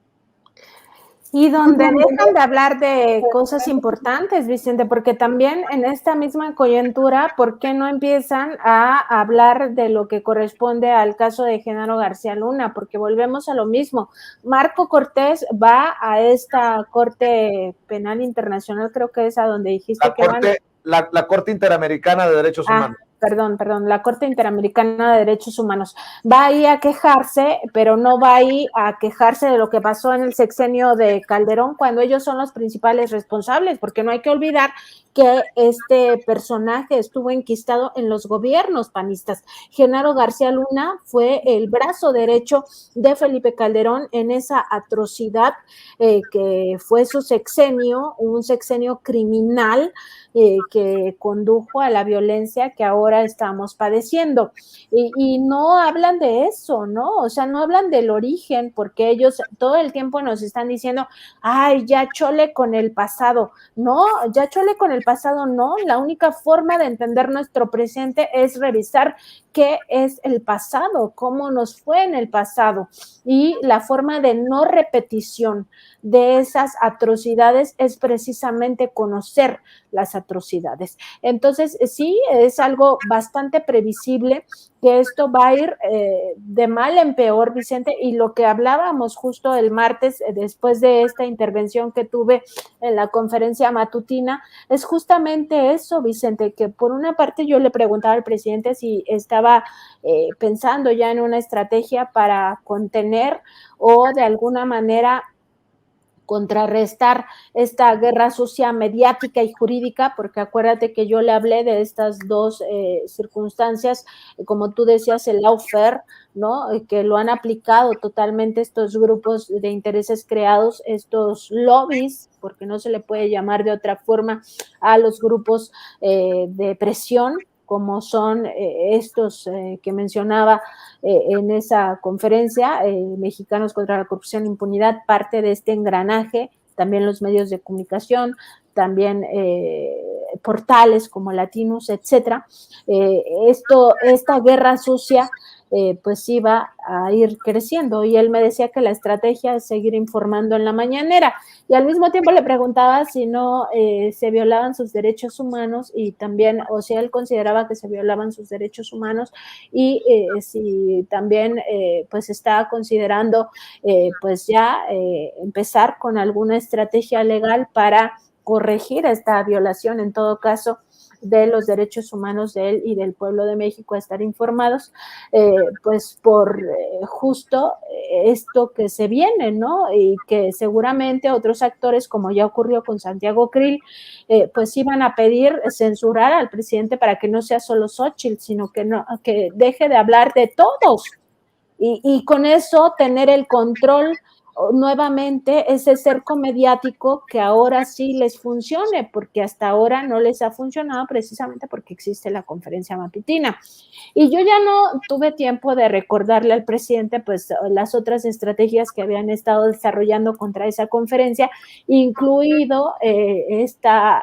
[SPEAKER 2] Y donde dejan de hablar de cosas importantes, Vicente, porque también en esta misma coyuntura, ¿por qué no empiezan a hablar de lo que corresponde al caso de Genaro García Luna? Porque volvemos a lo mismo. Marco Cortés va a esta Corte Penal Internacional, creo que es a donde dijiste
[SPEAKER 1] la Corte Interamericana de Derechos Humanos.
[SPEAKER 2] Perdón, la Corte Interamericana de Derechos Humanos. Va ahí a quejarse, pero no va ahí a quejarse de lo que pasó en el sexenio de Calderón, cuando ellos son los principales responsables, porque no hay que olvidar que este personaje estuvo enquistado en los gobiernos panistas. Genaro García Luna fue el brazo derecho de Felipe Calderón en esa atrocidad que fue su sexenio, un sexenio criminal que condujo a la violencia que ahora estamos padeciendo. Y no hablan de eso, ¿no? O sea, no hablan del origen, porque ellos todo el tiempo nos están diciendo, ay, ya chole con el pasado. No, ya chole con el pasado, no. La única forma de entender nuestro presente es revisar qué es el pasado, cómo nos fue en el pasado. Y la forma de no repetición de esas atrocidades es precisamente conocer las atrocidades. Entonces, sí, es algo bastante previsible que esto va a ir de mal en peor, Vicente, y lo que hablábamos justo el martes, después de esta intervención que tuve en la conferencia matutina, es justamente eso, Vicente, que por una parte yo le preguntaba al presidente si estaba pensando ya en una estrategia para contener o de alguna manera contrarrestar esta guerra sucia mediática y jurídica, porque acuérdate que yo le hablé de estas dos circunstancias, como tú decías, el lawfare, ¿no? Que lo han aplicado totalmente estos grupos de intereses creados, estos lobbies, porque no se le puede llamar de otra forma a los grupos de presión, como son estos que mencionaba en esa conferencia, Mexicanos contra la Corrupción e Impunidad, parte de este engranaje, también los medios de comunicación, también portales como Latinus, etcétera. Esta guerra sucia pues iba a ir creciendo y él me decía que la estrategia es seguir informando en la mañanera y al mismo tiempo le preguntaba si no se violaban sus derechos humanos y también, o si él consideraba que se violaban sus derechos humanos y si también pues estaba considerando pues ya empezar con alguna estrategia legal para corregir esta violación en todo caso de los derechos humanos de él y del pueblo de México a estar informados, pues por justo esto que se viene, ¿no? Y que seguramente otros actores, como ya ocurrió con Santiago Krill, pues iban a pedir censurar al presidente para que no sea solo Xóchitl, sino que deje de hablar de todos. Y con eso tener el control nuevamente ese cerco mediático que ahora sí les funcione, porque hasta ahora no les ha funcionado precisamente porque existe la conferencia matutina. Y yo ya no tuve tiempo de recordarle al presidente pues las otras estrategias que habían estado desarrollando contra esa conferencia, incluido esta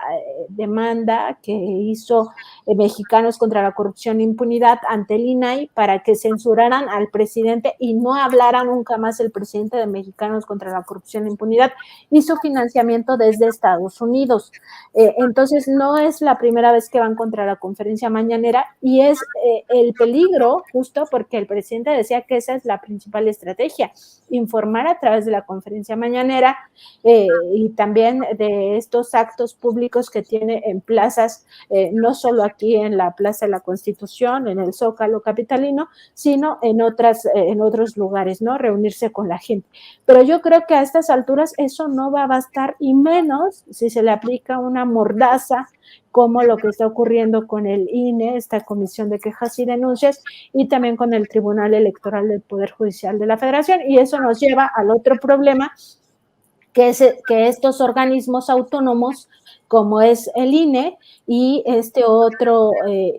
[SPEAKER 2] demanda que hizo Mexicanos contra la Corrupción e Impunidad ante el INAI para que censuraran al presidente y no hablara nunca más el presidente de Mexicanos contra la Corrupción e Impunidad, hizo financiamiento desde Estados Unidos. Entonces no es la primera vez que van contra la conferencia mañanera y es el peligro justo porque el presidente decía que esa es la principal estrategia, informar a través de la conferencia mañanera y también de estos actos públicos que tiene en plazas, no solo aquí en la Plaza de la Constitución, en el Zócalo capitalino, sino en otros lugares, ¿no? Reunirse con la gente. Pero yo creo que a estas alturas eso no va a bastar y menos si se le aplica una mordaza como lo que está ocurriendo con el INE, esta Comisión de Quejas y Denuncias, y también con el Tribunal Electoral del Poder Judicial de la Federación. Y eso nos lleva al otro problema que estos organismos autónomos, como es el INE y este otro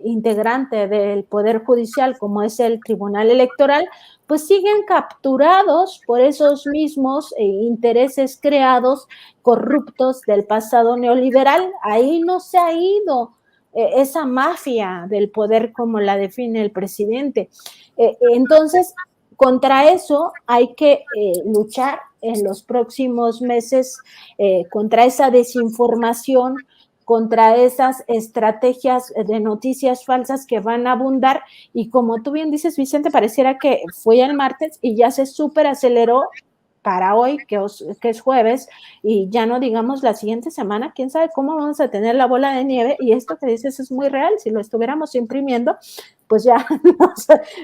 [SPEAKER 2] integrante del Poder Judicial, como es el Tribunal Electoral, pues siguen capturados por esos mismos intereses creados, corruptos del pasado neoliberal. Ahí no se ha ido esa mafia del poder como la define el presidente. Entonces, contra eso hay que luchar en los próximos meses, contra esa desinformación, contra esas estrategias de noticias falsas que van a abundar. Y como tú bien dices, Vicente, pareciera que fue el martes y ya se súper aceleró para hoy, que es jueves, y ya no digamos la siguiente semana, quién sabe cómo vamos a tener la bola de nieve. Y esto que dices es muy real. Si lo estuviéramos imprimiendo, pues ya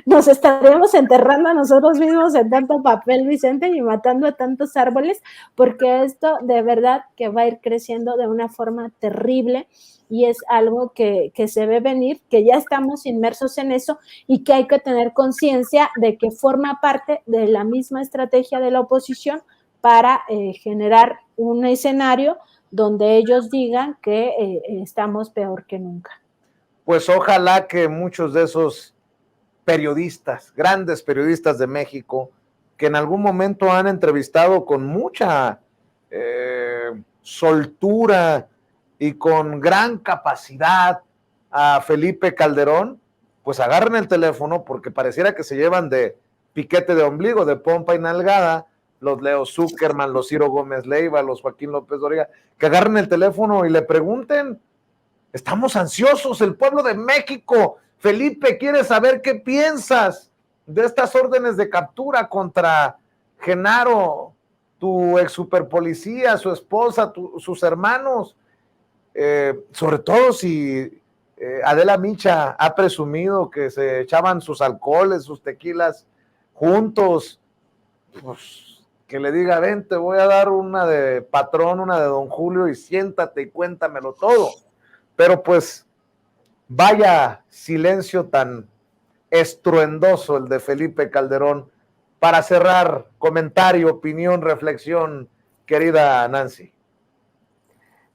[SPEAKER 2] nos estaríamos enterrando a nosotros mismos en tanto papel, Vicente, y matando a tantos árboles, porque esto de verdad que va a ir creciendo de una forma terrible, y es algo que se ve venir, que ya estamos inmersos en eso y que hay que tener conciencia de que forma parte de la misma estrategia de la oposición para generar un escenario donde ellos digan que estamos peor que nunca.
[SPEAKER 1] Pues ojalá que muchos de esos periodistas, grandes periodistas de México, que en algún momento han entrevistado con mucha soltura y con gran capacidad a Felipe Calderón, pues agarren el teléfono, porque pareciera que se llevan de piquete de ombligo, de pompa y nalgada, los Leo Zuckerman, los Ciro Gómez Leiva, los Joaquín López Dóriga, que agarren el teléfono y le pregunten. Estamos ansiosos, el pueblo de México. Felipe quiere saber qué piensas de estas órdenes de captura contra Genaro, tu ex superpolicía, su esposa, sus hermanos. Sobre todo si Adela Micha ha presumido que se echaban sus alcoholes, sus tequilas juntos, pues que le diga, ven, te voy a dar una de patrón, una de don Julio, y siéntate y cuéntamelo todo. Pero pues vaya silencio tan estruendoso el de Felipe Calderón. Para cerrar, comentario, opinión, reflexión, querida Nancy.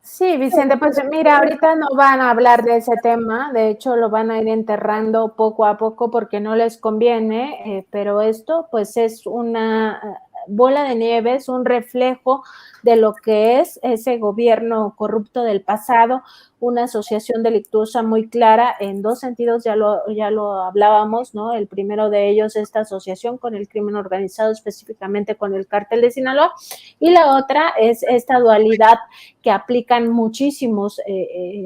[SPEAKER 2] Sí, Vicente, pues mira, ahorita no van a hablar de ese tema, de hecho lo van a ir enterrando poco a poco porque no les conviene, pero esto pues es una bola de nieve, es un reflejo de lo que es ese gobierno corrupto del pasado, una asociación delictuosa muy clara en dos sentidos, ya lo hablábamos, ¿no? El primero de ellos, esta asociación con el crimen organizado, específicamente con el cártel de Sinaloa, y la otra es esta dualidad que aplican muchísimos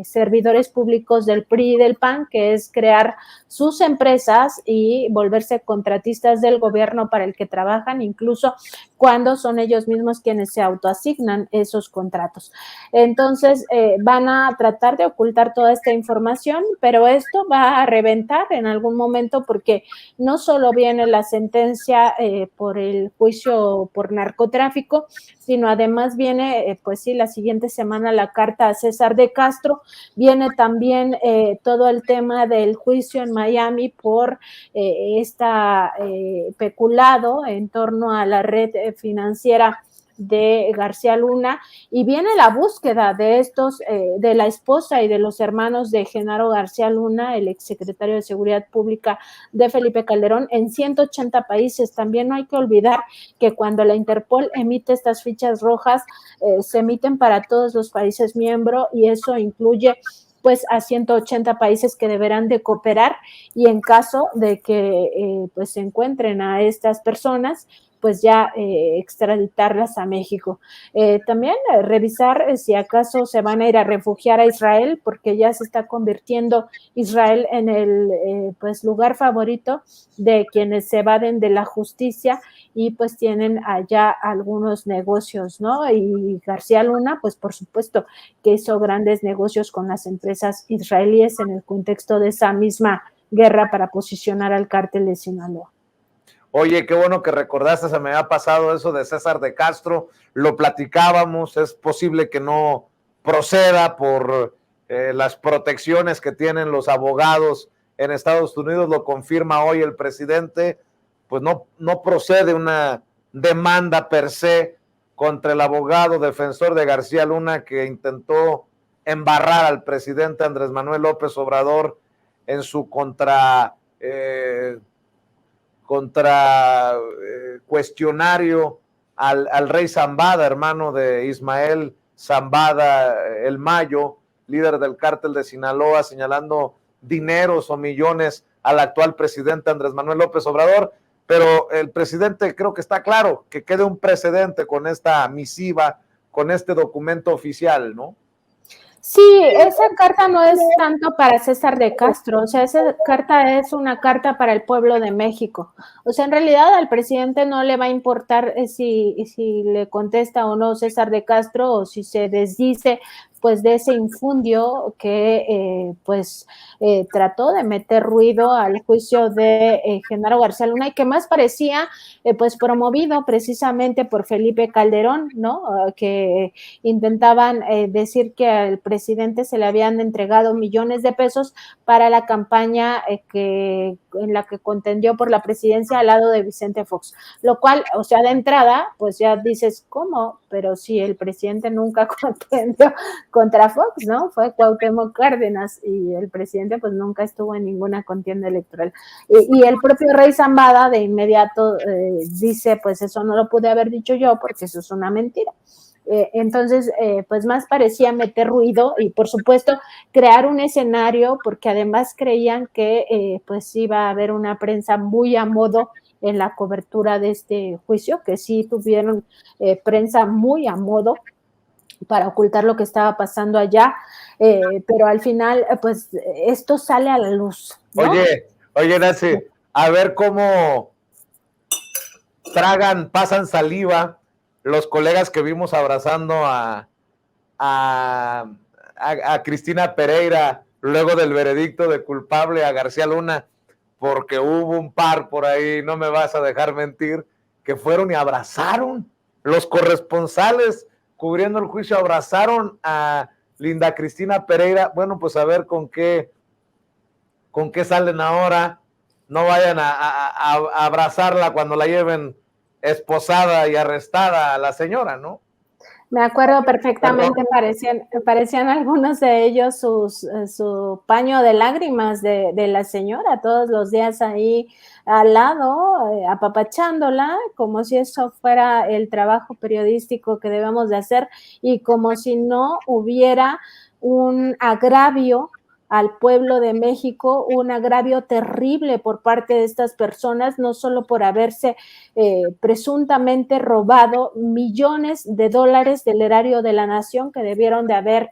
[SPEAKER 2] servidores públicos del PRI y del PAN, que es crear sus empresas y volverse contratistas del gobierno para el que trabajan, incluso cuando son ellos mismos quienes se autoasignan esos contratos. Entonces, van a tratar de ocultar toda esta información, pero esto va a reventar en algún momento porque no solo viene la sentencia por el juicio por narcotráfico, sino además viene, pues sí, la siguiente semana la carta a César de Castro, viene también todo el tema del juicio en Miami por esta peculado en torno a la red financiera de García Luna, y viene la búsqueda de estos, de la esposa y de los hermanos de Genaro García Luna, el exsecretario de Seguridad Pública de Felipe Calderón, en 180 países. También no hay que olvidar que cuando la Interpol emite estas fichas rojas, se emiten para todos los países miembros, y eso incluye pues a 180 países que deberán de cooperar, y en caso de que pues se encuentren a estas personas, pues ya extraditarlas a México. También revisar si acaso se van a ir a refugiar a Israel, porque ya se está convirtiendo Israel en el pues lugar favorito de quienes se evaden de la justicia y pues tienen allá algunos negocios, ¿no? Y García Luna, pues por supuesto que hizo grandes negocios con las empresas israelíes en el contexto de esa misma guerra para posicionar al cártel de Sinaloa.
[SPEAKER 1] Oye, qué bueno que recordaste, se me había pasado eso de César de Castro, lo platicábamos, es posible que no proceda por las protecciones que tienen los abogados en Estados Unidos, lo confirma hoy el presidente, pues no procede una demanda per se contra el abogado defensor de García Luna que intentó embarrar al presidente Andrés Manuel López Obrador en su cuestionario al rey Zambada, hermano de Ismael Zambada el Mayo, líder del cártel de Sinaloa, señalando dineros o millones al actual presidente Andrés Manuel López Obrador. Pero el presidente creo que está claro que quede un precedente con esta misiva, con este documento oficial, ¿no?
[SPEAKER 2] Sí, esa carta no es tanto para César de Castro, o sea, esa carta es una carta para el pueblo de México. O sea, en realidad al presidente no le va a importar si le contesta o no César de Castro o si se desdice pues de ese infundio que trató de meter ruido al juicio de Genaro García Luna y que más parecía pues promovido precisamente por Felipe Calderón, ¿no? Que intentaban decir que al presidente se le habían entregado millones de pesos para la campaña en la que contendió por la presidencia al lado de Vicente Fox, lo cual, o sea, de entrada, pues ya dices, ¿cómo? Pero si el presidente nunca contendió contra Fox, ¿no? Fue Cuauhtémoc Cárdenas y el presidente pues nunca estuvo en ninguna contienda electoral. Y el propio rey Zambada de inmediato dice, pues eso no lo pude haber dicho yo porque eso es una mentira. Entonces, pues más parecía meter ruido y por supuesto crear un escenario porque además creían que pues iba a haber una prensa muy a modo en la cobertura de este juicio, que sí tuvieron prensa muy a modo para ocultar lo que estaba pasando allá, pero al final, pues esto sale a la luz, ¿no?
[SPEAKER 1] Oye, Nancy, a ver cómo pasan saliva los colegas que vimos abrazando a Cristina Pereira luego del veredicto de culpable a García Luna, porque hubo un par por ahí, no me vas a dejar mentir, que fueron y abrazaron. Los corresponsales cubriendo el juicio abrazaron a Linda Cristina Pereira. Bueno, pues a ver con qué salen ahora. No vayan a abrazarla cuando la lleven esposada y arrestada a la señora, ¿no?
[SPEAKER 2] Me acuerdo perfectamente, parecían algunos de ellos su paño de lágrimas de la señora, todos los días ahí al lado, apapachándola, como si eso fuera el trabajo periodístico que debemos de hacer y como si no hubiera un agravio al pueblo de México, un agravio terrible por parte de estas personas, no solo por haberse presuntamente robado millones de dólares del erario de la nación que debieron de haber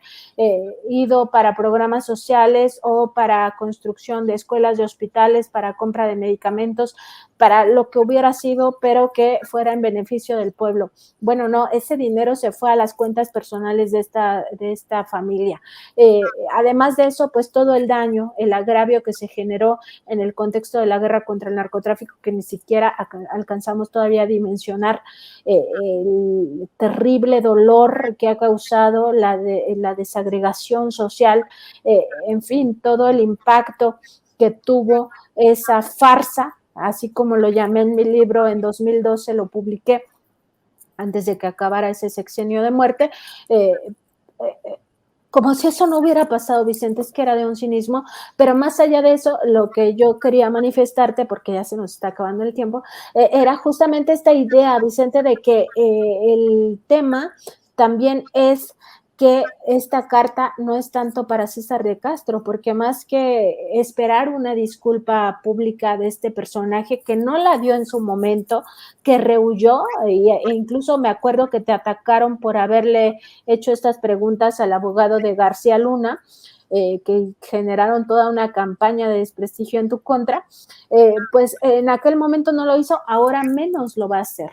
[SPEAKER 2] ido para programas sociales o para construcción de escuelas, de hospitales, para compra de medicamentos, para lo que hubiera sido, pero que fuera en beneficio del pueblo. Bueno, no, ese dinero se fue a las cuentas personales de esta familia. Además de eso, pues todo el daño, el agravio que se generó en el contexto de la guerra contra el narcotráfico, que ni siquiera alcanzamos todavía a dimensionar el terrible dolor que ha causado la desagregación social, en fin, todo el impacto que tuvo esa farsa, así como lo llamé en mi libro en 2012, lo publiqué antes de que acabara ese sexenio de muerte, como si eso no hubiera pasado, Vicente, es que era de un cinismo, pero más allá de eso, lo que yo quería manifestarte, porque ya se nos está acabando el tiempo, era justamente esta idea, Vicente, de que el tema también es que esta carta no es tanto para César de Castro, porque más que esperar una disculpa pública de este personaje que no la dio en su momento, que rehuyó, e incluso me acuerdo que te atacaron por haberle hecho estas preguntas al abogado de García Luna, que generaron toda una campaña de desprestigio en tu contra, pues en aquel momento no lo hizo, ahora menos lo va a hacer.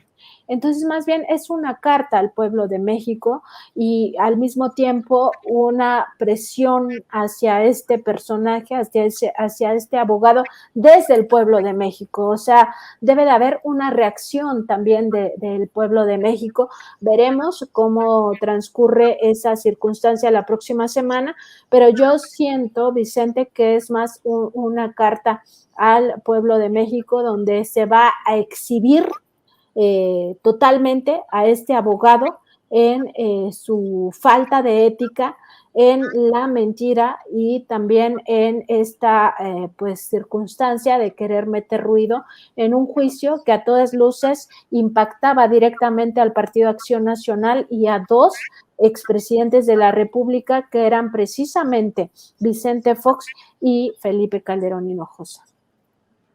[SPEAKER 2] Entonces, más bien es una carta al pueblo de México y al mismo tiempo una presión hacia este personaje, hacia este abogado desde el pueblo de México. O sea, debe de haber una reacción también del pueblo de México. Veremos cómo transcurre esa circunstancia la próxima semana, pero yo siento, Vicente, que es más una carta al pueblo de México donde se va a exhibir totalmente a este abogado en su falta de ética, en la mentira y también en esta pues circunstancia de querer meter ruido en un juicio que a todas luces impactaba directamente al Partido Acción Nacional y a dos expresidentes de la República que eran precisamente Vicente Fox y Felipe Calderón Hinojosa.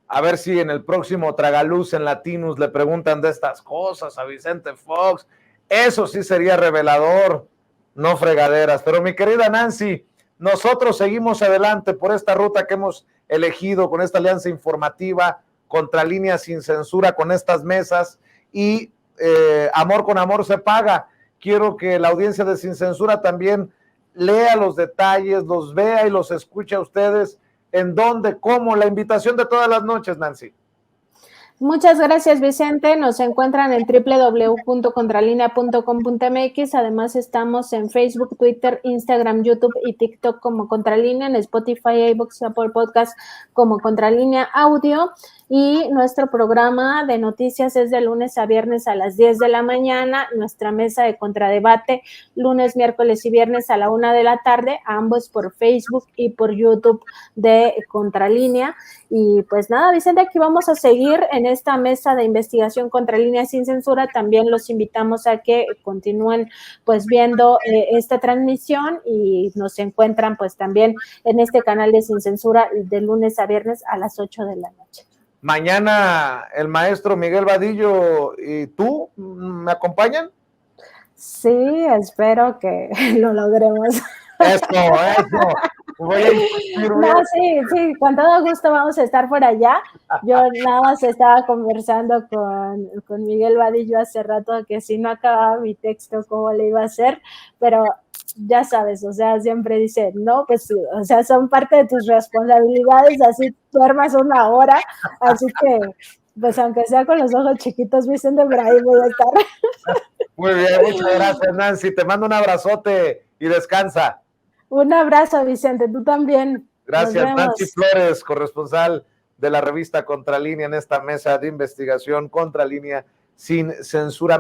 [SPEAKER 1] A ver si en el próximo Tragaluz en Latinus le preguntan de estas cosas a Vicente Fox. Eso sí sería revelador, no fregaderas. Pero mi querida Nancy, nosotros seguimos adelante por esta ruta que hemos elegido con esta alianza informativa, Contralínea Sin Censura, con estas mesas y amor con amor se paga. Quiero que la audiencia de Sin Censura también lea los detalles, los vea y los escuche a ustedes. ¿En dónde? ¿Cómo? La invitación de todas las noches, Nancy.
[SPEAKER 2] Muchas gracias, Vicente. Nos encuentran en www.contralinea.com.mx. Además, estamos en Facebook, Twitter, Instagram, YouTube y TikTok como Contralínea, en Spotify, iVoox, Apple Podcast como Contralínea Audio. Y nuestro programa de noticias es de lunes a viernes a las 10 de la mañana. Nuestra mesa de contradebate, lunes, miércoles y viernes a la 1 de la tarde, ambos por Facebook y por YouTube de Contralínea. Y pues nada, Vicente, aquí vamos a seguir en esta mesa de investigación Contralínea Sin Censura. También los invitamos a que continúen pues viendo esta transmisión y nos encuentran pues también en este canal de Sin Censura de lunes a viernes a las 8 de la noche.
[SPEAKER 1] Mañana el maestro Miguel Vadillo y tú me acompañan.
[SPEAKER 2] Sí, espero que lo logremos.
[SPEAKER 1] Eso. Voy a
[SPEAKER 2] no, sí, con todo gusto vamos a estar por allá. Yo nada más estaba conversando con Miguel Vadillo hace rato que si no acababa mi texto, cómo le iba a hacer, pero ya sabes, o sea, siempre dice, no, pues, o sea, son parte de tus responsabilidades, así duermas una hora, así que, pues, aunque sea con los ojos chiquitos, Vicente, por ahí voy a estar.
[SPEAKER 1] Muy bien, muchas gracias, Nancy. Te mando un abrazote y descansa.
[SPEAKER 2] Un abrazo, Vicente, tú también.
[SPEAKER 1] Gracias, Nancy Flores, corresponsal de la revista Contralínea en esta mesa de investigación Contralínea Sin Censura.